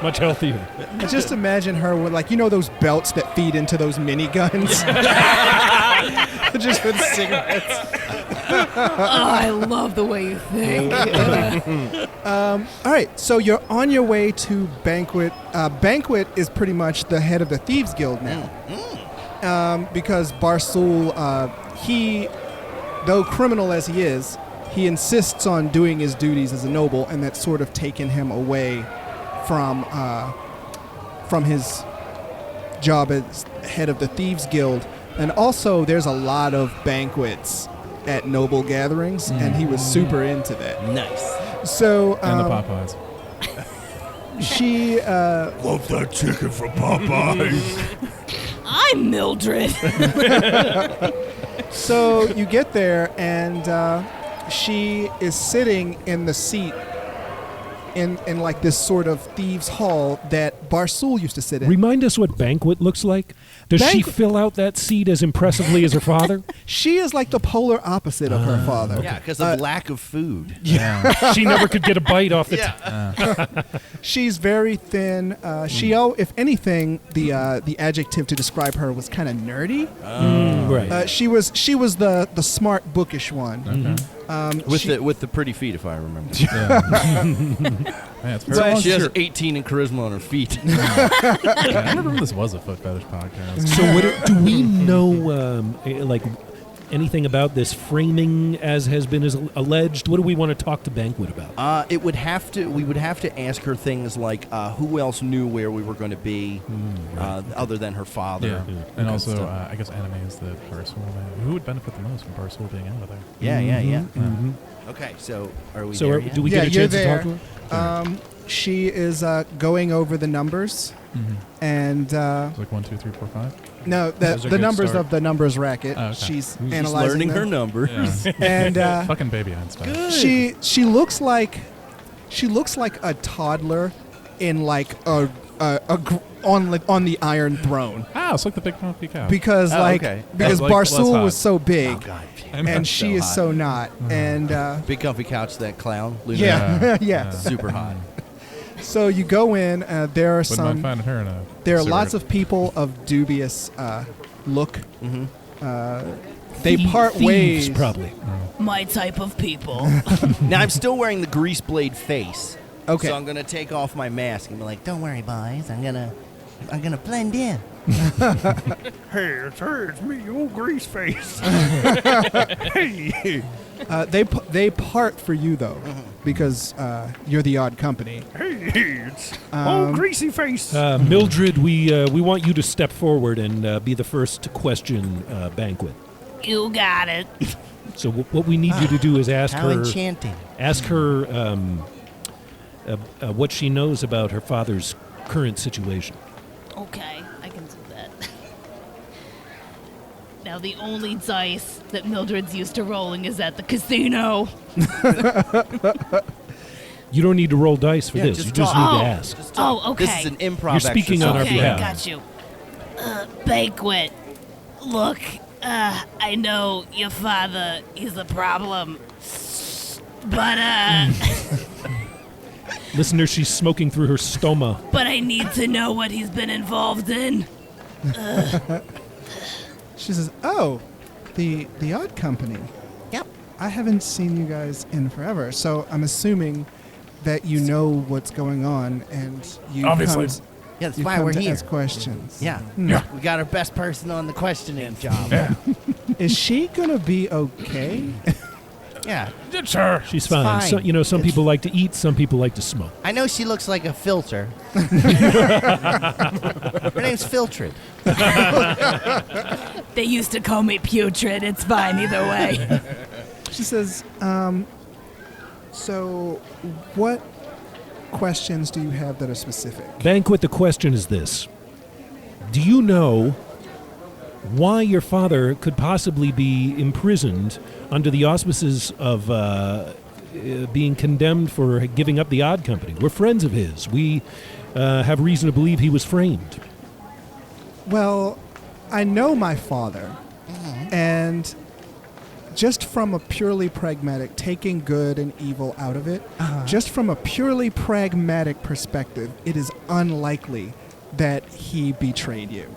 Much healthier. just imagine her with, like, you know those belts that feed into those miniguns? Just with cigarettes. I love the way you think. All right, so you're on your way to Banquet. Banquet is pretty much the head of the Thieves Guild now. Because Barsul, he, though criminal as he is, he insists on doing his duties as a noble, and that's sort of taken him away from his job as head of the Thieves Guild. And also, there's a lot of banquets at noble gatherings, and he was super into that. Nice. So, And the Popeyes. she, Love that chicken from Popeyes. I'm Mildred. so you get there, and she is sitting in the seat in like this sort of thieves' hall that Barsul used to sit in. Remind us what Banquet looks like. Does she fill out that seat as impressively as her father? She is like the polar opposite of her father. Yeah, because of lack of food. She never could get a bite off the She's very thin. If anything, the adjective to describe her was kind of nerdy. Right. She was the smart, bookish one. With the pretty feet, if I remember. Man, it's But she has 18 in charisma on her feet. I remember this was a foot fetish podcast. So do we know like anything about this framing as has been alleged? What do we want to talk to Banquet about? We would have to ask her things like who else knew where we were going to be other than her father. Yeah. And also, I guess animes that Barsul, who would benefit the most from Barsul being out of there? Yeah. Okay, so are we So there yet? do we get a chance to talk to her? She is going over the numbers, and It's like 1, 2, 3, 4, 5. no, That's a the good numbers start. of the numbers racket. Oh, okay. She's She's analyzing learning them. her numbers. Yeah. And Fucking baby Einstein. she looks like a toddler in like on the Iron Throne, Ah, it's like the big comfy cow. because okay. because Like, less Barsul hot. was so big, Oh God. and she is hot. so not. And Big comfy couch, that clown. Luna. yeah, yeah. Super hot. So you go in. There are Wouldn't mind some. finding her in a There are cigarette. lots of people of dubious look. They part Thieves, ways. probably. My type of people. Now I'm still wearing the grease blade face. Okay. So I'm gonna take off my mask and be like, "Don't worry, boys. I'm gonna blend in." Hey, it's me, old grease face. Hey, They part for you though, because you're the odd company. it's old greasy face. Mildred, we want you to step forward and be the first to question Banquet. You got it. So what we need you to do is ask How her enchanting. what she knows about her father's current situation. Okay, I can do that. Now, the only dice that Mildred's used to rolling is at the casino. You don't need to roll dice for Yeah, this. just You just talk. need to ask. Oh, okay. This is an improv. You're speaking on our Okay, behalf. got you. Banquet. Look, I know your father is a problem. But, Listener, she's smoking through her stoma. but I need to know what he's been involved in. She says, "Oh, the odd company. Yep. I haven't seen you guys in forever, so I'm assuming that you know what's going on, and you Obviously. come, Yeah, that's you why come we're to here. ask questions. Yeah. Yeah. We got our best person on the questioning job. Is she gonna be okay? Yeah. Sure. She's fine. fine. So, some people like to eat, some people like to smoke. I know she looks like a filter. Her name's Filtred. They used to call me putrid. It's fine either way. She says, so what questions do you have that are specific? Banquet, the question is this. Do you know why your father could possibly be imprisoned under the auspices of being condemned for giving up the odd company? We're friends of his. We have reason to believe he was framed. Well, I know my father, and just from a purely pragmatic, taking good and evil out of it, just from a purely pragmatic perspective, it is unlikely that he betrayed you.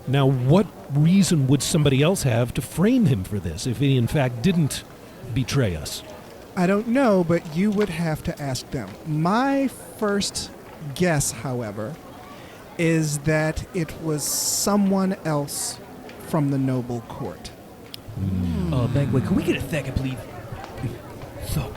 Now, what reason would somebody else have to frame him for this if he, in fact, didn't betray us? I don't know, but you would have to ask them. My first guess, however, is that it was someone else from the noble court. Banquet, can we get a second, please? So,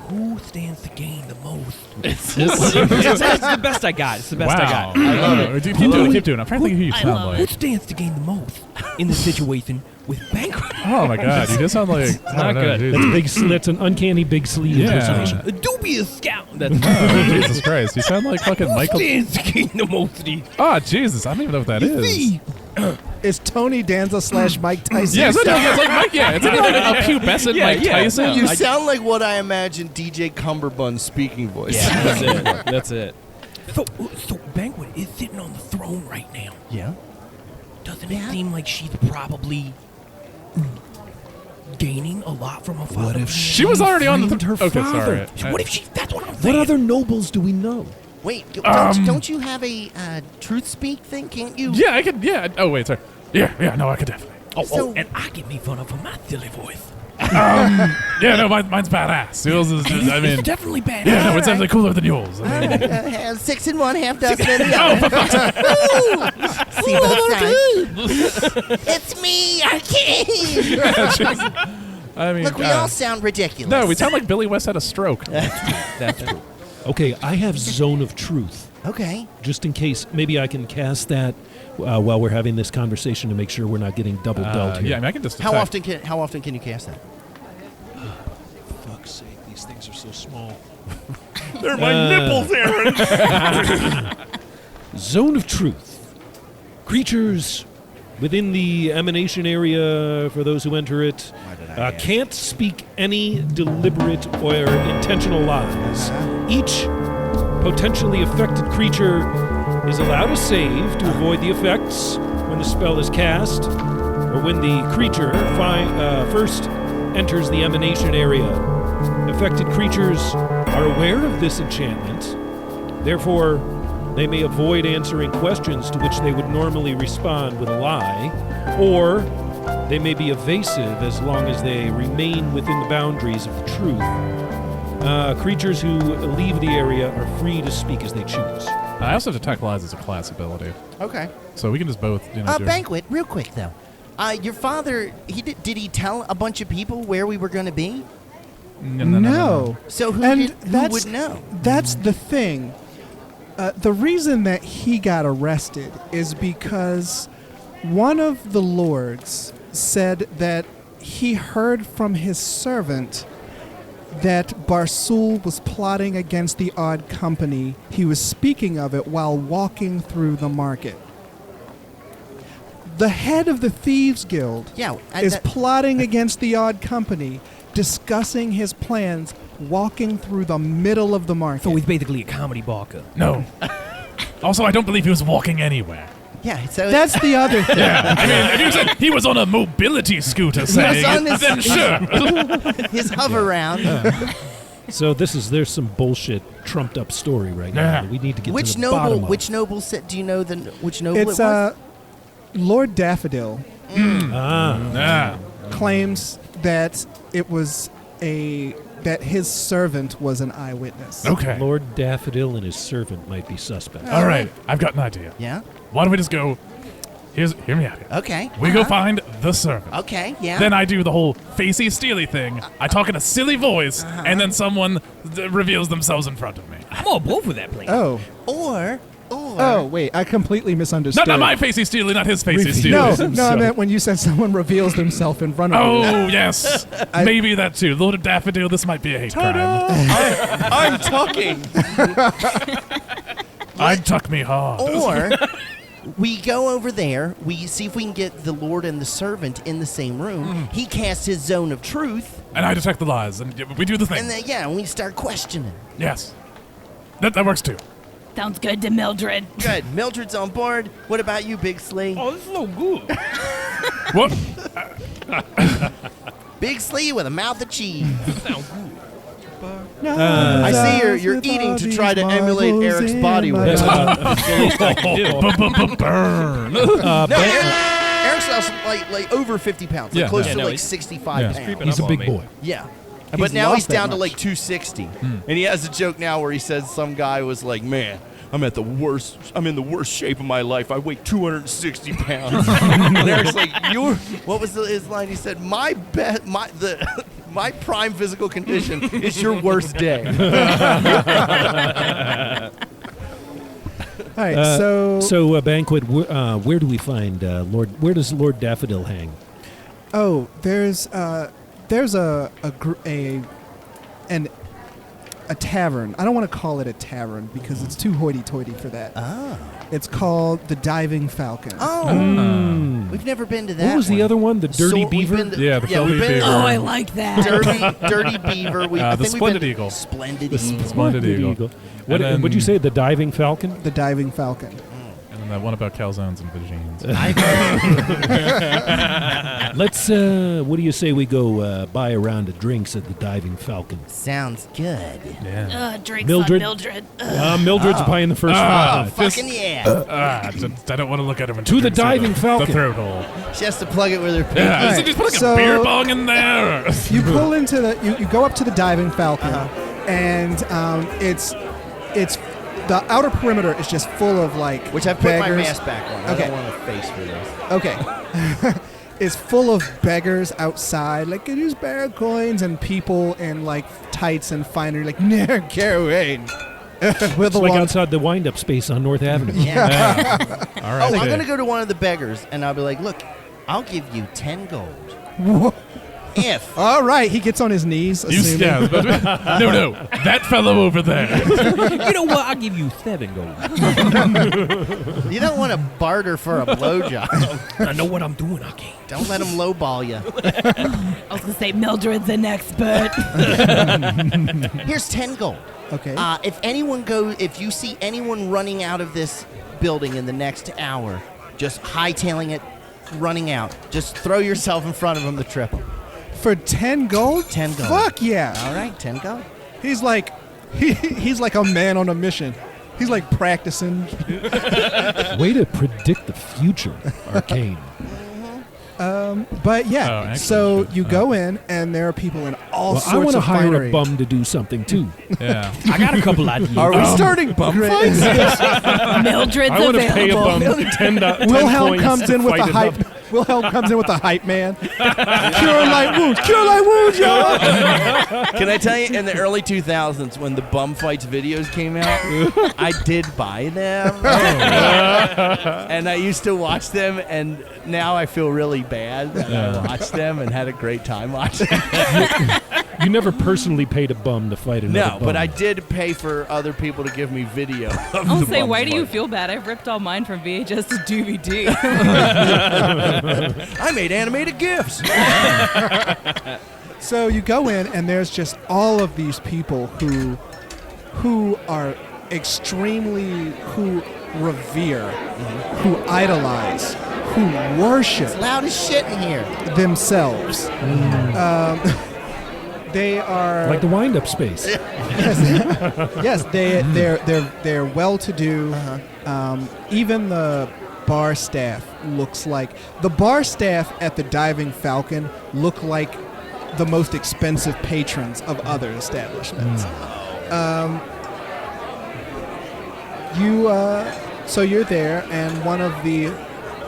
who stands to gain the most? It's the best I got. It's the best I got. I love it. Keep doing it. I'm trying to think of who you sound Who like. stands to gain the most in this situation with Banquet? Oh my god, you just sound like not good. That's an uncanny Big Sleeve impersonation. A dubious scout. That's Oh, Jesus Christ, you sound like fucking who Michael. stands to gain the most? Oh, Jesus, I don't even know what that is. See? Is Tony Danza / Mike Tyson? Yeah, it's like Mike. Yeah, it's like a pubescent Mike Tyson. You sound like what I imagine DJ Cumberbund's speaking voice. Yeah, that's it. That's it. So Banquet is sitting on the throne right now. Yeah? Doesn't it seem like she's probably gaining a lot from her father? What if She was already on the her Okay, father? sorry. What if she? That's what I'm saying. What other nobles do we know? Wait, don't you have a truth speak thing? Can't you? Yeah, I could. Yeah. Oh wait, sorry. Yeah. No, I could definitely. So- and I get made fun of for my silly voice. Yeah, no, mine's badass. Yours is. I mean, It's definitely bad. yeah, no, it's definitely cooler than yours. I mean, Have 6 in one, half dozen in the other. See both sides. It's me, Arcane. I mean, Look, we all sound ridiculous. no, we sound like Billy West had a stroke. That's true. Okay, I have Zone of Truth. Okay. Just in case, maybe I can cast that while we're having this conversation to make sure we're not getting double dealt here. Yeah, I mean, I can just. How attack. often can you cast that? Fuck's sake, these things are so small. They're my nipples, Aaron. Zone of Truth. Creatures within the emanation area, for those who enter it, can't speak any deliberate or intentional lies. Each potentially affected creature is allowed a save to avoid the effects when the spell is cast or when the creature first enters the emanation area. Affected creatures are aware of this enchantment, therefore they may avoid answering questions to which they would normally respond with a lie, or they may be evasive as long as they remain within the boundaries of the truth. Creatures who leave the area are free to speak as they choose. I also detect lies as a class ability, Okay. so we can just both. Do Banquet, real quick though. Your father, did he tell a bunch of people where we were going to be? No. So who And would know? That's the thing. The reason that he got arrested is because one of the lords said that he heard from his servant that Barsul was plotting against the Odd Company. He was speaking of it while walking through the market. The head of the Thieves Guild is plotting against the Odd Company, discussing his plans, walking through the middle of the market. So he's basically a comedy barker. No. Also, I don't believe he was walking anywhere. Yeah, so That's the other thing. Yeah, I mean, if you said he was on a mobility scooter saying on it, his- then sure. his hover round. So there's some bullshit trumped up story right now. Yeah. That we need to get Which to the bottom noble? of. Which noble said? Do you know which noble It's it was? Lord Daffodil Yeah. claims that it was that his servant was an eyewitness. Okay. Lord Daffodil and his servant might be suspects. All right, I've got an idea. Yeah. Why don't we just go? Hear me out here. Okay. We go find the servant. Okay. Yeah. Then I do the whole facey steely thing. I talk in a silly voice, and then someone reveals themselves in front of me. I'm on board with that plan. Oh. Or. Oh, wait. I completely misunderstood. Not my facey steely, not his facey steely. No, I meant when you said someone reveals themselves in front of you. Oh, yes. Maybe that too. Lord of Daffodil, this might be a hate crime. I'm talking. I'd tuck me hard. Or we go over there. We see if we can get the Lord and the servant in the same room. He casts his zone of truth, And I detect the lies, and we do the thing. and then we start questioning. Yes. That works too. Sounds good to Mildred. Good. Mildred's on board. What about you, Big Slee? Oh, this is so good. What? Big Slee with a mouth of cheese. Sounds good. I see you're eating to try to emulate Eric's body weight. Burn. No, Eric's like over 50 pounds, like Yeah. close Yeah, to no, like he's 65 pounds. creeping He's a up big on me. boy. Yeah. But now lost he's that down to much. like 260. And he has a joke now where he says some guy was like, man, I'm in the worst shape of my life. I weigh 260 pounds. And Eric's like, what was his line? He said, my prime physical condition is your worst day. All right, so Banquet, where do we find Lord? Where does Lord Daffodil hang? there's a tavern. I don't want to call it a tavern because it's too hoity-toity for that. It's called the Diving Falcon. We've never been to that. What was the other one? The Dirty we've Beaver? been to- Yeah, the Filthy we've been Beaver. Oh, I like that. Dirty Beaver. I The think we've Splendid been- Eagle. Splendid The Eagle. Splendid Eagle. What And then- would you say? The Diving Falcon? The Diving Falcon. And then that one about calzones and vagines. Let's. What do you say we go buy a round of drinks at the Diving Falcon? Sounds good. Yeah. Drinks Mildred? on Mildred. Mildred's buying the first round. Fucking yeah. I don't want to look at him. To the Diving The Falcon. throat hole. She has to plug it with her pinky. Yeah, Right. just put like So- a beer bong in there. You pull into the. You go up to the Diving Falcon, and it's the outer perimeter is just full of like Which I put my beggars. mask back on. I Okay. don't want a face for this. Okay. It's full of beggars outside, like it is bear coins and people in like tights and finery, like near Carway. With It's the like long outside the wind-up space on North Avenue. Yeah. All right. Oh, I'm going to go to one of the beggars, and I'll be like, look, I'll give you 10 gold. If. All right, he gets on his knees. You assuming- no, that fellow over there. You know what? I'll give you 7 gold. You don't want to barter for a blowjob. I know what I'm doing. I can't. Don't let him lowball you. I was going to say Mildred's an expert. Here's 10 gold. Okay. If you see anyone running out of this building in the next hour, just hightailing it, running out, just throw yourself in front of them the triple. For 10 gold? 10 gold. Fuck yeah. All right, 10 gold. He's like he's like a man on a mission. He's like practicing. Way to predict the future, Arcane. But yeah, Oh, actually, so shit. you go in and there are people in all Well, sorts I want to of hire finery. a bum to do something too. Yeah. I got a couple ideas. Are we starting bum fights? Mildred's I want to pay a available. bum 10 Wilhelm coins comes to in with fight the hype. another. Wilhelm comes in with the hype man. Cure light wounds, y'all. Can I tell you, in the early 2000s, when the bum fights videos came out, I did buy them. And I used to watch them, and now I feel really bad that I watched them and had a great time watching them. You never personally paid a bum to fight another No, bum. but I did pay for other people to give me video of I'll the say, bum why do you fight. feel bad? I've ripped all mine from VHS to DVD. I made animated GIFs. So you go in and there's just all of these people who are extremely who revere, who idolize, who worship Loud as shit in here. themselves. They are like the wind-up space. yes, they're well-to-do. Even the bar staff looks like the bar staff at the Diving Falcon look like the most expensive patrons of other establishments. So you're there, and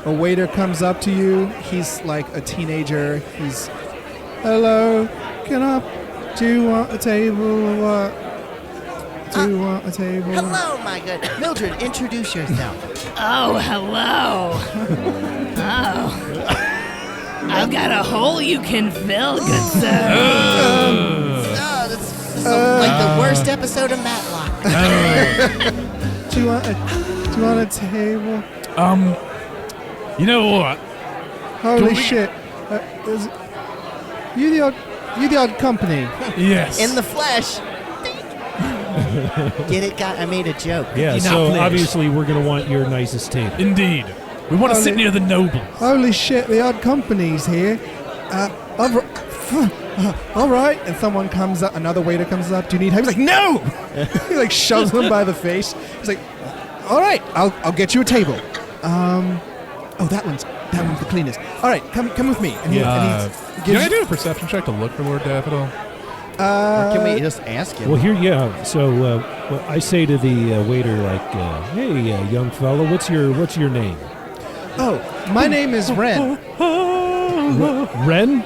a waiter comes up to you. He's like a teenager. He's, hello, do you want a table or what? Do you want a table? Hello, my good. Mildred, introduce yourself. Oh, hello. Oh. I've got a hole you can fill, good sir. Oh, this is like the worst episode of Matlock. Do you want a table? You know what? Holy shit! You the odd company? Yes. In the flesh. Get it? I made a joke. Yeah, You're not so flesh. obviously we're going to want your nicest table. Indeed. We want to sit near the nobles. Holy shit! The odd company's here. All right. And someone comes up, another waiter comes up. Do you need help? He's like, no! He like shoves them by the face. He's like, all right, I'll get you a table. Oh, that one's the cleanest. All right, come with me. And Can I do a perception check to look for Lord Daffodil? Or can we just ask him? Well, here, yeah. So well, I say to the waiter, like, "Hey, young fellow, what's your name?" Oh, my name is Ren. Ren?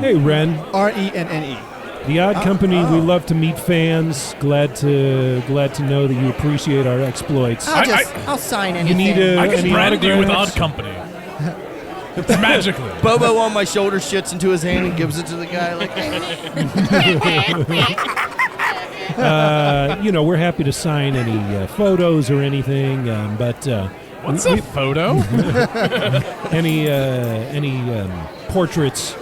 Hey, Ren. Renne. The Odd Company. We love to meet fans. Glad to know that you appreciate our exploits. I'll sign You anything. need I can any brand you with Odd autographs? Company. Magically. Bobo on my shoulder shits into his hand and gives it to the guy. Like, We're happy to sign any photos or anything, but What's a photo? any portraits.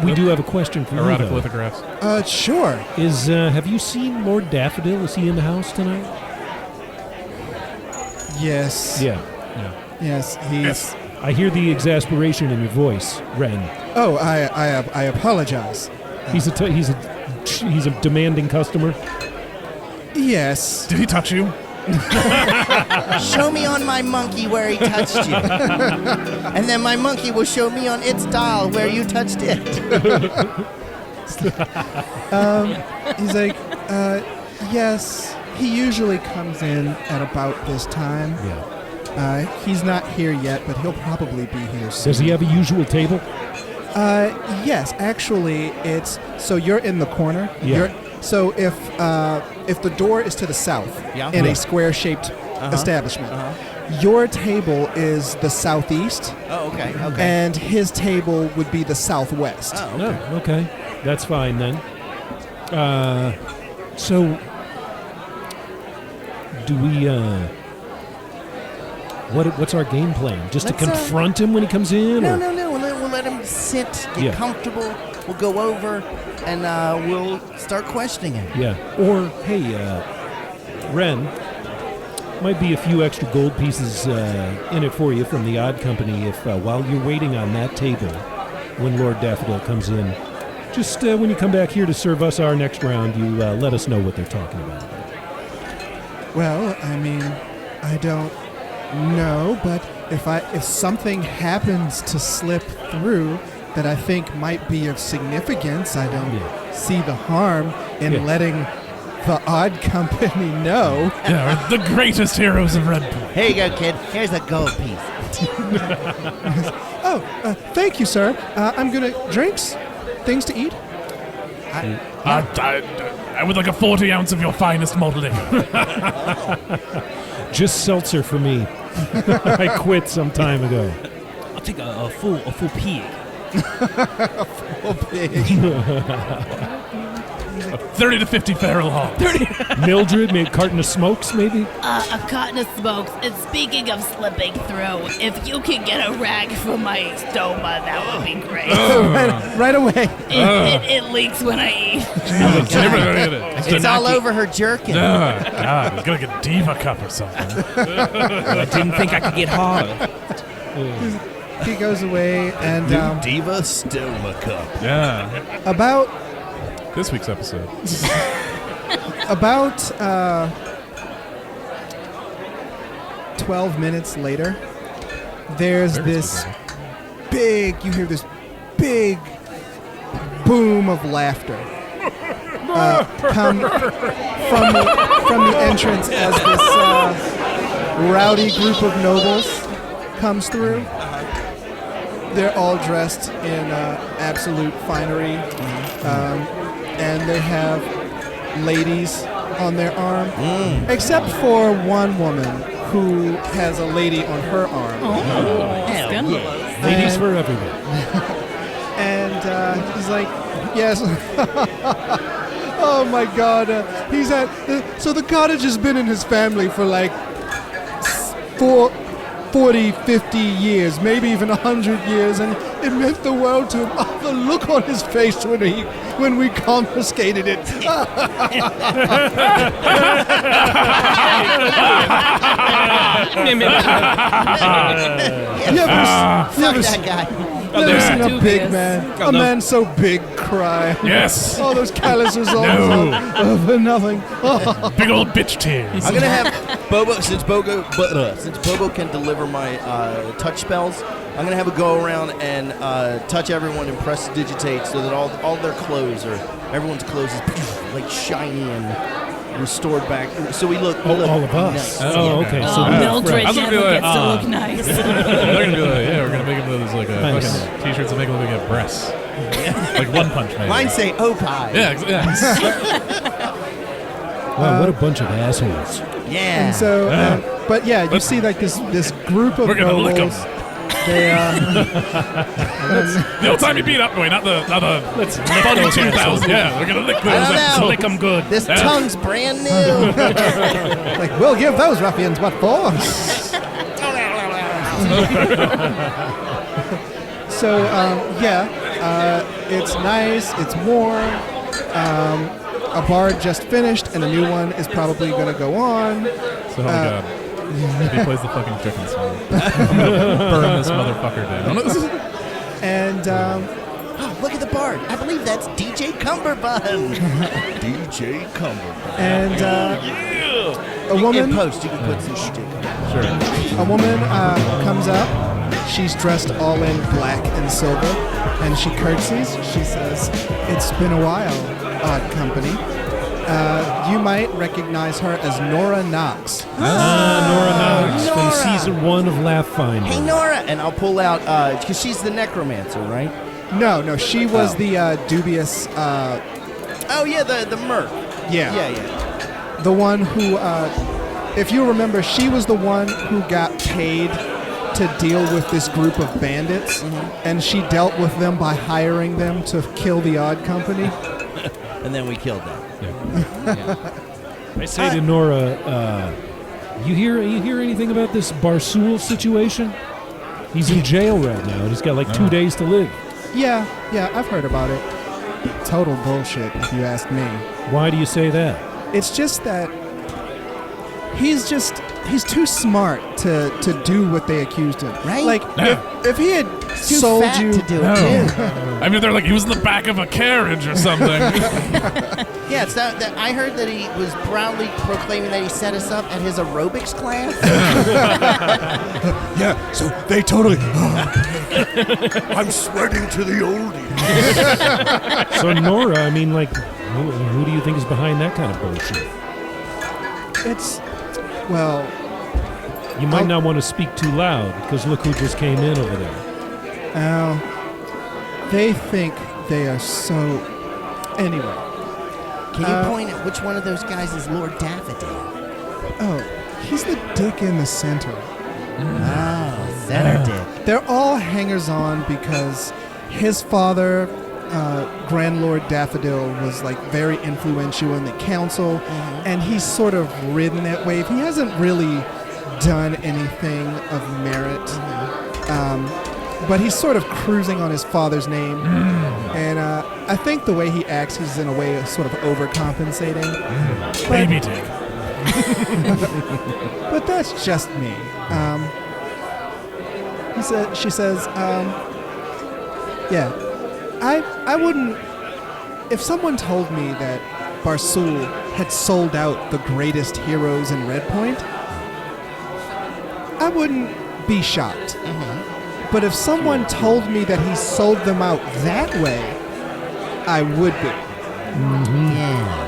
We do have a question for you, Erotic though. lithographs. Sure. Have you seen Lord Daffodil? Is he in the house tonight? Yes. Yeah. Yes, he's... I hear the exasperation in your voice, Ren. Oh, I apologize. He's a demanding customer. Yes. Did he touch you? Show me on my monkey where he touched you. And then my monkey will show me on its doll where you touched it. He's like, yes, he usually comes in at about this time. Yeah. He's not here yet, but he'll probably be here soon. Does he have a usual table? Yes, actually, it's... So you're in the corner. Yeah. So if the door is to the south in a square-shaped establishment, your table is the southeast. Oh, okay. And his table would be the southwest. Oh, No. Okay. That's fine then. So, do we? What's our game plan? Just Let's, to confront him when he comes in? No. or? We'll let him sit, get Yeah. comfortable. We'll go over, and we'll start questioning him. Yeah. Or hey, Ren, might be a few extra gold pieces in it for you from the Odd Company if while you're waiting on that table, when Lord Daffodil comes in, just when you come back here to serve us our next round, you let us know what they're talking about. Well, I mean, I don't know, but if something happens to slip through that I think might be of significance, I don't see the harm in letting the Odd Company know. Yeah, we're the greatest heroes of Red Bull. Here you go, kid. Here's a gold piece. Thank you, sir. I'm gonna drinks, things to eat. I would like a 40 ounce of your finest modeling. Just seltzer for me. I quit some time ago. I'll take a full pig. 30 to 50 feral hogs. Mildred, maybe a carton of smokes, maybe? A carton of smokes. And speaking of slipping through, if you can get a rag for my stoma, that would be great. Right away. It leaks when I eat. It's all over her jerkin. Oh, God, he's going to get Diva Cup or something. I didn't think I could get hard. He goes away, and Diva Stoma Cup. Yeah. about This week's episode. 12 minutes later, there's this big, you hear this big boom of laughter come from the entrance as this rowdy group of nobles comes through. They're all dressed in absolute finery, and they have ladies on their arm, except for one woman who has a lady on her arm. Ladies for everyone. And he's like, yes. Oh my God. He's at. So the cottage has been in his family for like 40, 50 years, maybe even 100 years, and it meant the world to him. Oh, the look on his face when we confiscated it. Fuck that guy. Never seen a big Dubious. man. A man so big cry. Yes. Oh, those calluses all No. for nothing. Big old bitch tears. I'm gonna have Bobo since Bobo can deliver my touch spells. I'm gonna have a go around and touch everyone and press digitate so that all their clothes or everyone's clothes is like shiny and restored back. So we look all of us. nice. Oh, okay. Oh, So Mildred I was gonna never be like, gets to look nice. They're gonna be like, yeah, we're gonna make them those like Nice. fucking t-shirts that make them look like breasts, like One Punch Man. Mine say Okai. Yeah. wow, what a bunch of assholes. Yeah. And so, but yeah, you see like this group of We're gonna lick 'em. nobles. They The old time you beat up, wait, not the Let's funny 2000. Yeah, we're gonna lick those. I don't know. lick them good. This tongue's brand new. like, we'll give those ruffians what for. So it's nice. It's warm. A bard just finished, and a new one is probably going to go on. So, oh god. He plays the fucking chicken song. I'm gonna burn this motherfucker down. And Oh, look at the bard. I believe that's DJ Cumberbund. DJ Cumberbund. and a woman. In post, you can put some shit. A woman comes up. She's dressed all in black and silver, and she curtsies. She says, "It's been a while, odd company." You might recognize her as Nora Knox. Nora Knox from Nora. season 1 of Laugh Finder. Hey, Nora. And I'll pull out, because she's the necromancer, right? No, she was Oh. the dubious. Oh, yeah, the merc. Yeah. Yeah. The one who, if you remember, she was the one who got paid to deal with this group of bandits, and she dealt with them by hiring them to kill the odd company. And then we killed them. I say to Nora, you hear anything about this Barsool situation? He's in jail right now, and he's got like 2 days to live. Yeah, I've heard about it. Total bullshit, if you ask me. Why do you say that? It's just that he's too smart to do what they accused him. Right? Like, if he had Too sold fat you... to do it, No. too. I mean, they're like, he was in the back of a carriage or something. Yeah, it's that I heard that he was proudly proclaiming that he set us up at his aerobics class. Yeah, so they totally. I'm sweating to the oldies. So Nora, I mean, like, who do you think is behind that kind of bullshit? It's... Well... You might not want to speak too loud, because look who just came in over there. They think they are so... Anyway. Can you point at which one of those guys is Lord Daffodil? Oh, he's the dick in the center. Oh, center dick. They're all hangers-on because his father, Grand Lord Daffodil, was like very influential in the council, and he's sort of ridden that wave. He hasn't really done anything of merit, but he's sort of cruising on his father's name, and I think the way he acts, he's in a way of sort of overcompensating. Baby dick. But that's just me. She says, yeah, I wouldn't, if someone told me that Barsool had sold out the greatest heroes in Red Point, I wouldn't be shocked. But if someone told me that he sold them out that way, I would be. Yeah.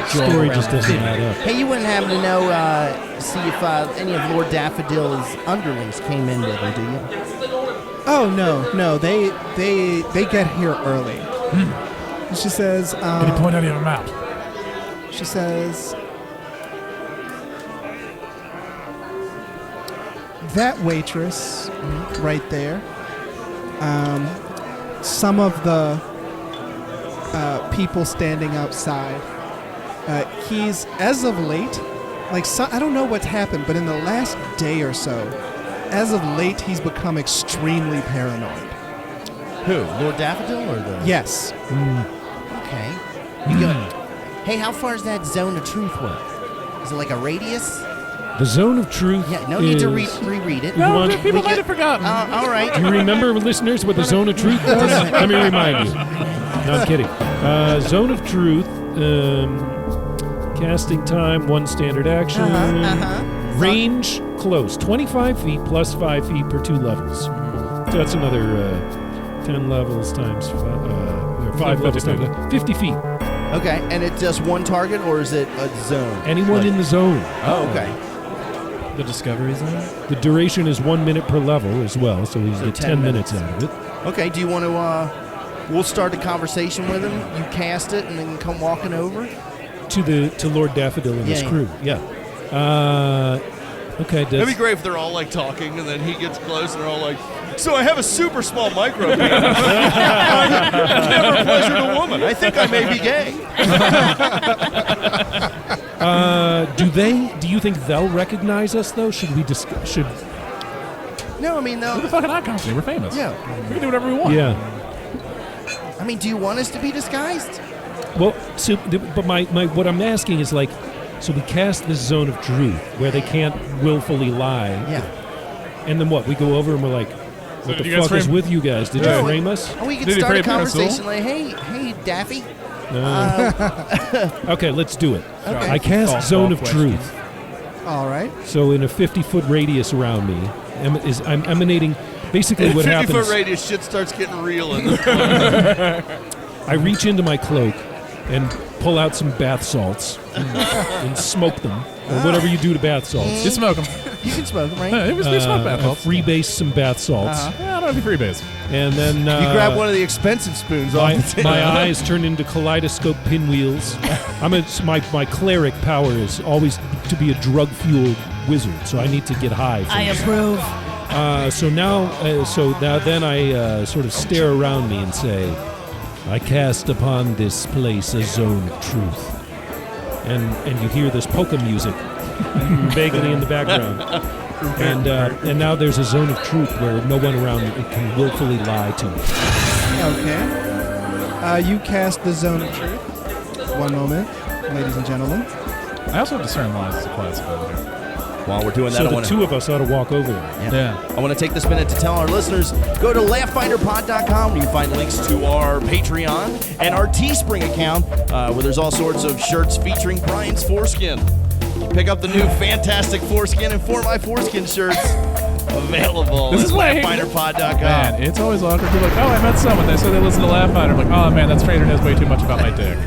Story just doesn't add up. Hey, you wouldn't happen to know, see if any of Lord Daffodil's underlings came in with him, do you? Oh, no, they get here early. She says, Can you point any of them out? she says, that waitress right there, some of the people standing outside, he's, as of late, like, I don't know what's happened, but in the last day or so, as of late, he's become extremely paranoid. Who? Lord Daffodil or the... Yes. Okay. You go. Hey, how far does that zone of truth work? Is it like a radius? The Zone of Truth. Yeah, no need to is- reread it. No, want- people might have forgotten. All right. Do you remember, listeners, what the Zone of Truth was? Let me remind you. No, I'm kidding. Zone of Truth. Casting time, 1 standard action. Range close, 25 feet plus 5 feet per 2 levels. So that's another 10 levels times 5 levels times 50 feet. Okay, and it's just one target, or is it a zone? Anyone in the zone. Oh, okay. The Discovery Zone? The duration is 1 minute per level as well, so he's So get 10 10 minutes out of it. Okay, do you want to, we'll start a conversation with him, you cast it, and then come walking over? To Lord Daffodil and his Yeah. crew. Yeah. Okay. That'd be great if they're all like talking, and then he gets close, and they're all like, "So I have a super small micro penis. It's never a pleasure to a woman. I think I may be gay." Do you think they'll recognize us though? Should we should? No, I mean, Who the no. fuck not company? We're famous. Yeah. We can do whatever we want. Yeah. I mean, do you want us to be disguised? Well, so but my what I'm asking is like, so we cast this zone of truth where they can't willfully lie. Yeah. And then what? We go over and we're like, what did the you guys fuck is frame- with you guys? Did you frame us? And we can Did he start a frame us, conversation like, hey, Daffy. Okay, let's do it. Okay. I cast Golf zone of questions. truth. All right. So in a 50-foot radius around me, I'm emanating. Basically, what 50-foot happens? radius, shit starts getting real in this. I reach into my cloak and pull out some bath salts and smoke them, or whatever you do to bath salts. You smoke them. You can smoke them, right? Yeah, it was they smoke bath I salts. freebase some bath salts, Yeah, I don't know if you freebase. and then You grab one of the expensive spoons my, off the table. my eyes turn into kaleidoscope pinwheels. My cleric power is always to be a drug-fueled wizard, so I need to get high. I approve. So now then I sort of stare around me and say, I cast upon this place a zone of truth. And you hear this polka music vaguely in the background. And now there's a zone of truth where no one around me can willfully lie to me. Okay. You cast the zone of truth. One moment, ladies and gentlemen. I also have discern lies as a class ability. While we're doing that, So I the want two of us ought to walk over there. Yeah. I want to take this minute to tell our listeners, go to laughfinderpod.com where you can find links to our Patreon and our Teespring account where there's all sorts of shirts featuring Brian's foreskin. You pick up the new fantastic foreskin and 4x4skin shirts available This at is why laughfinderpod.com. Man, it's always awkward. People are like, oh, I met someone. They said they listen to Laugh Fighter. I'm like, oh, man, that trainer knows way too much about my dick.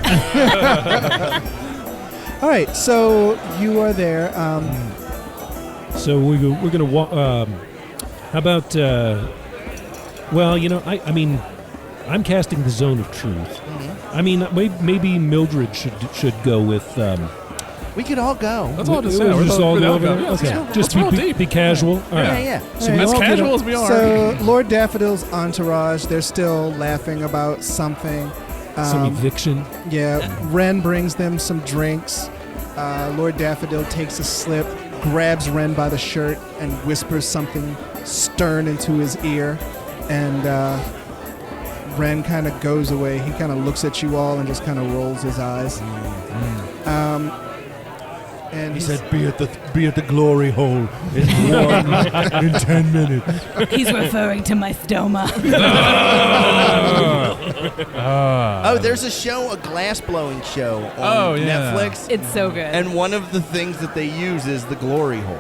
All right, so you are there. So we're going to walk. How about? Well, I mean, I'm casting the zone of truth. I mean, maybe Mildred should go with. We could all go. Let's all just We'll just all go over there. there. Yeah, Okay, let's go. just Let's roll be deep. casual. All right. Yeah. So we As all get casual up- as we are. So Lord Daffodil's entourage, they're still laughing about something. some eviction. Yeah, Ren brings them some drinks. Lord Daffodil takes a slip, grabs Ren by the shirt, and whispers something stern into his ear. And Ren kind of goes away. He kind of looks at you all and just kind of rolls his eyes. And He said, "Be at the glory hole in 10 minutes." He's referring to my stoma. Oh, there's a show, a glass blowing show on Netflix. It's so good. And one of the things that they use is the glory hole,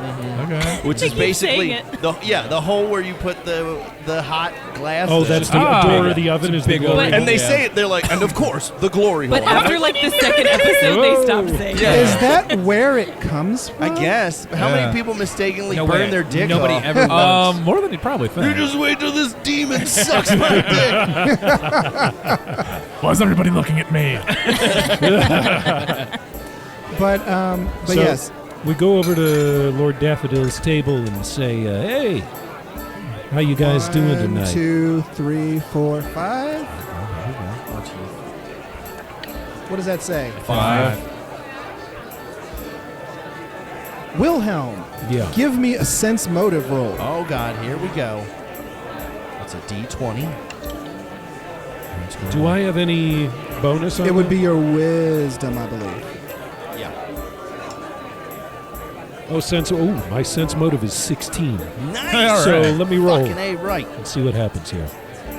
Okay. which is keep basically saying it. the hole where you put the hot glass. Oh, in. that's the door of the oven is the big glory. oven. And they hole. say it. They're like, and of course, the glory hole. but after like the second episode, they stopped saying Yeah. it. is that where it comes from? I guess. How Yeah. many people mistakenly No burn way. their dick Nobody off? ever knows. More than you'd probably think. You just wait till this demon sucks my dick. Why is everybody looking at me? But So yes. we go over to Lord Daffodil's table and say, "Hey, how you guys doing tonight?" 1, 2, 3, 4, 5. What does that say? 5. Wilhelm, Yeah. give me a sense motive roll. Oh God, here we go. That's a D20. Do I have any bonus on It would that? be your wisdom, I believe. Yeah. Oh, my sense motive is 16. Nice. So let me roll. Fucking A right. Let's see what happens here.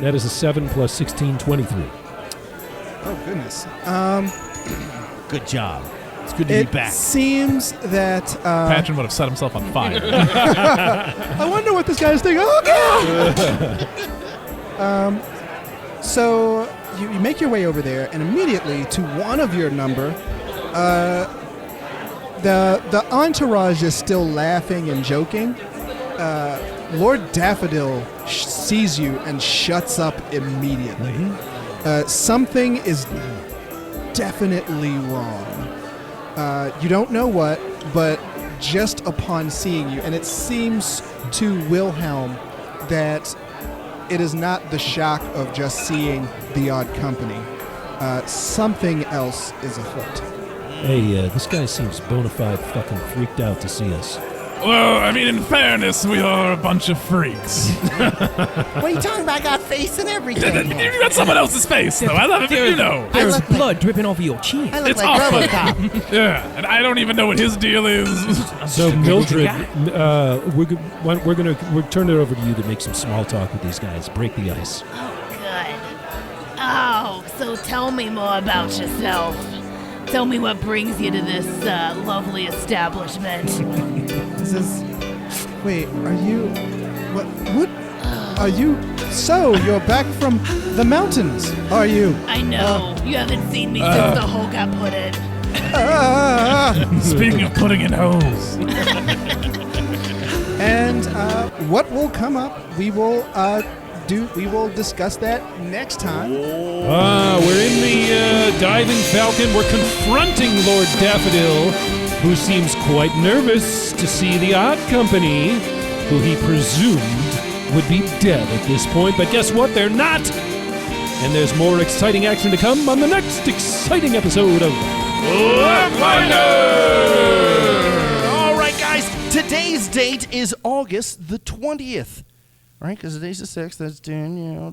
That is a 7 plus 16, 23. Oh, goodness. Good job. It's good to be back. It seems that... Patchen would have set himself on fire. I wonder what this guy's thinking. Oh, God! So you make your way over there, and immediately to one of your number, the entourage is still laughing and joking. Lord Daffodil sees you and shuts up immediately. Something is definitely wrong. You don't know what, but just upon seeing you, and it seems to Wilhelm that it is not the shock of just seeing the odd company. Something else is afoot. Hey, this guy seems bona fide fucking freaked out to see us. Well, I mean, in fairness, we are a bunch of freaks. What are you talking about? I got face and everything. You got someone else's face, though. I love it if you know. There's blood dripping off of your chin. I look It's like awful. RoboCop. Yeah, and I don't even know what his deal is. So Mildred, we're turn it over to you to make some small talk with these guys. Break the ice. Oh, good. Oh, so tell me more about yourself. Tell me what brings you to this lovely establishment. This is... Wait, are you... What are you... So, you're back from the mountains, are you? I know. You haven't seen me since the hole got put in. Speaking of putting in holes. And what will come up, we will discuss that next time. We're in the Diving Falcon. We're confronting Lord Daffodil, who seems quite nervous to see the odd company, who he presumed would be dead at this point. But guess what? They're not! And there's more exciting action to come on the next exciting episode of All right, guys. Today's date is August the 20th. Right? Because today's the 6th. That's Daniel.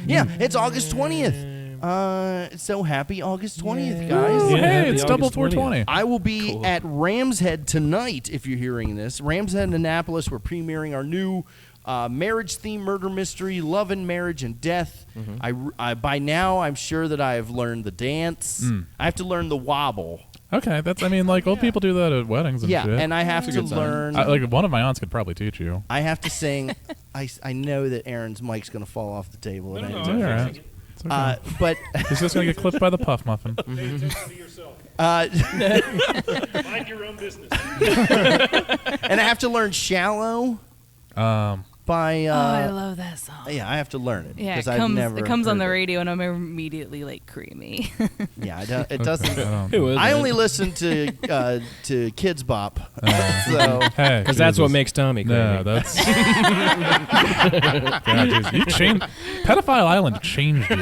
Yeah, it's August 20th. So happy August 20th, guys. Yeah, Yeah, hey, happy it's double August 420. I will be at Ram's Head tonight, if you're hearing this. Ram's Head in Annapolis, we're premiering our new marriage-themed murder mystery, Love and Marriage and Death. I by now, I'm sure that I have learned the dance. I have to learn the wobble. Okay, old people do that at weddings and shit. And I have to learn. One of my aunts could probably teach you. I have to sing. I know that Aaron's mic's going to fall off the table. at any All time. right. It's okay. But He's just going to get clipped by the puff muffin. Mind your own business. and I have to learn Shallow by. I love that song. Yeah, I have to learn it. Yeah, 'cause it I've comes never on the heard it. radio, and I'm immediately like creamy. Yeah, it doesn't. Oh. I only listen to Kids Bop. So Hey, Because that's what Jesus. makes Tommy crazy. No, that's. God, Jesus, you changed. Pedophile Island changed you.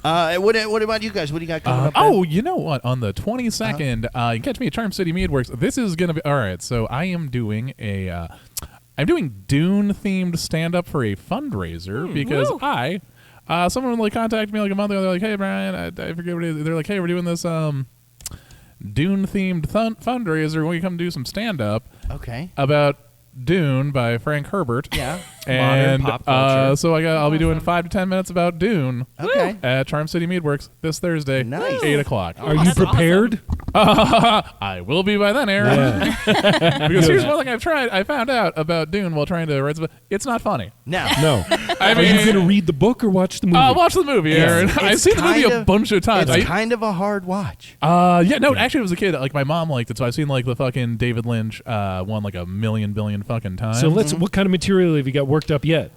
what about you guys? What do you got coming up? Oh, you know what? On the 22nd, you can catch me at Charm City Meadworks. This is gonna be all right. So I am doing I'm doing Dune themed stand up for a fundraiser because someone like contacted me like a month ago. They're like, "Hey Brian, I forget what it is." They're like, "Hey, we're doing this Dune themed fundraiser. Will you come do some stand up Okay. about Dune by Frank Herbert?" Yeah. And Modern pop culture. so I'll be doing 5 to 10 minutes about Dune Okay. at Charm City Meadworks this Thursday, Nice. 8 o'clock. Are you prepared? I will be by then, Aaron. Yeah. Because here's one thing I found out about Dune while trying to write. It's not funny. Now. No. I Are you mean, going to read the book or watch the movie? watch the movie, Aaron. I've seen the movie a bunch of times. It's kind of a hard watch. Actually, it was a kid. Like my mom liked it, so I've seen like the fucking David Lynch one like a million billion fucking times. So what kind of material have you got worked up yet?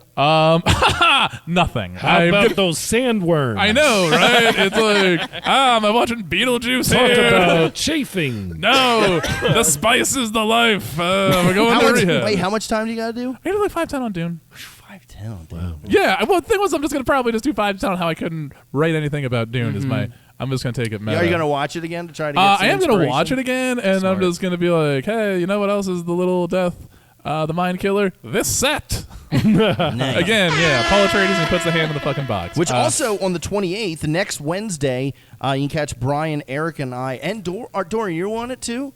Nothing. How about those sandworms? I know, right? It's like, am I watching Beetlejuice Talk here? about chafing. No, the spice is the life. We're going to rehab. Wait, how much time do you got to do? I did like 5:10 on Dune. 5:10. Wow. Yeah, well, the thing was, I'm just gonna probably just do 5 to 10 on how I couldn't write anything about Dune. Is my I'm just gonna take it meta. Are you gonna watch it again to try to get some I am gonna watch inspiration? it again, and I'm just gonna be like, hey, you know what else is the little death The Mind Killer, this set. Again, yeah, Paul Atreides, and puts the hand in the fucking box. Which also on the 28th, next Wednesday, you can catch Brian, Eric, and I, and Dorian, you on it too?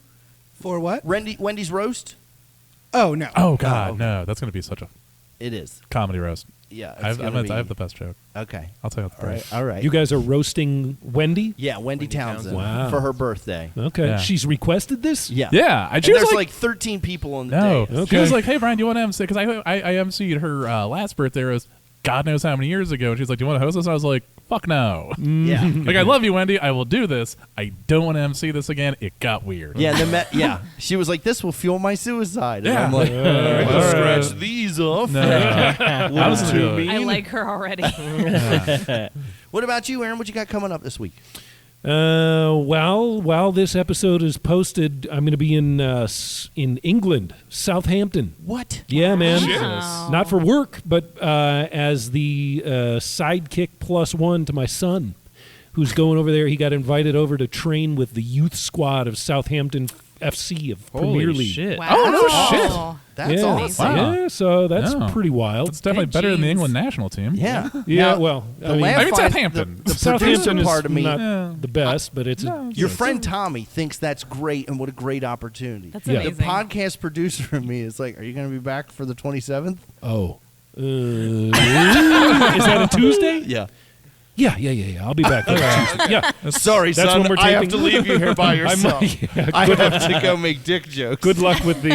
For what? Wendy's Roast? Oh, no. Oh, God, no. That's going to be such a It is. comedy roast. Yeah. I have the best joke. Okay. I'll tell you what the price. All right. You guys are roasting Wendy? Yeah, Wendy Townsend. Wow. For her birthday. Okay. Yeah. She's requested this? Yeah. Yeah. And She was there's like 13 people on the day. No. Okay. She was like, hey, Brian, do you want to MC? Because I MC'd her last birthday. It was God knows how many years ago. And she's like, do you want to host this? And I was like, fuck no. Yeah. Like, I love you, Wendy. I will do this. I don't want to MC this again. It got weird. Yeah, yeah. She was like, "This will fuel my suicide." And Yeah. I'm like, I can all right. scratch these off. No. I was too mean. I like her already. What about you, Aaron? What you got coming up this week? Well, while this episode is posted, I'm going to be in England, Southampton. What? Yeah, man. Wow. Not for work, but as the sidekick +1 to my son, who's going over there. He got invited over to train with the youth squad of Southampton FC of Premier League. Shit. Wow. Oh, no shit. That's yeah. awesome. Wow. Yeah, so that's No. pretty wild. It's definitely Good better than the genes. England national team. Yeah. Yeah, Now, well, the last I mean, find- Southampton. The Southampton producer is part of me. not the best, but it's Your friend Tommy thinks that's great, and what a great opportunity. That's Yeah. The amazing. podcast producer in me is like, "Are you going to be back for the 27th?" Oh. Is that a Tuesday? Yeah. Yeah. I'll be back. Tuesday. Yeah. Sorry, That's son. when we're I have taping. to leave you here by I'm- yourself. yeah, I have to go make dick jokes. good luck with the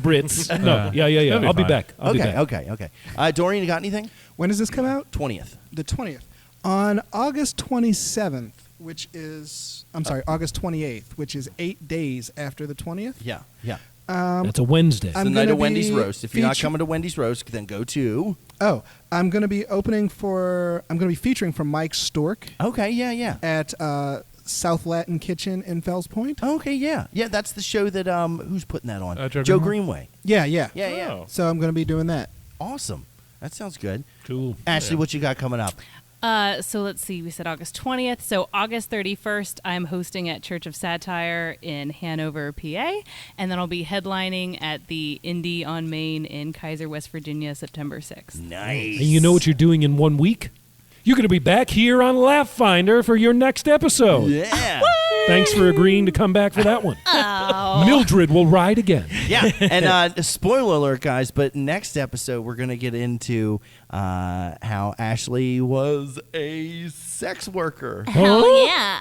Brits. No. Yeah. It'll be I'll be fine. back. I'll be back. Okay. Dorian, you got anything? When does this come out? 20th. The 20th. On August 27th, which is, I'm sorry, August 28th, which is 8 days after the 20th. Yeah. That's a Wednesday. The I'm night gonna of Wendy's be roast. If you're not feature- coming to Wendy's roast, then go to. Oh, I'm going to be featuring for Mike Stork Okay. Yeah. at South Latin Kitchen in Fells Point. Okay. Yeah. That's the show that who's putting that on? Joe Greenway. Yeah. Yeah. So I'm going to be doing that. Awesome. That sounds good. Cool. Ashley, what you got coming up? So let's see. We said August 20th. So August 31st, I'm hosting at Church of Satire in Hanover, PA. And then I'll be headlining at the Indy on Main in Kaiser, West Virginia, September 6th. Nice. And you know what you're doing in 1 week? You're going to be back here on Laugh Finder for your next episode. Yeah. Thanks for agreeing to come back for that one. Oh. Mildred will ride again. Yeah. And spoiler alert, guys, but next episode we're going to get into how Ashley was a sex worker. Hell yeah.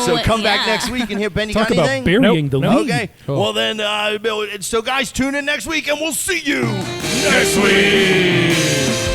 So come back yeah. next week and hear Benny Talk got about anything? burying the lead. Okay. Oh. Well then, so guys, tune in next week and we'll see you next week.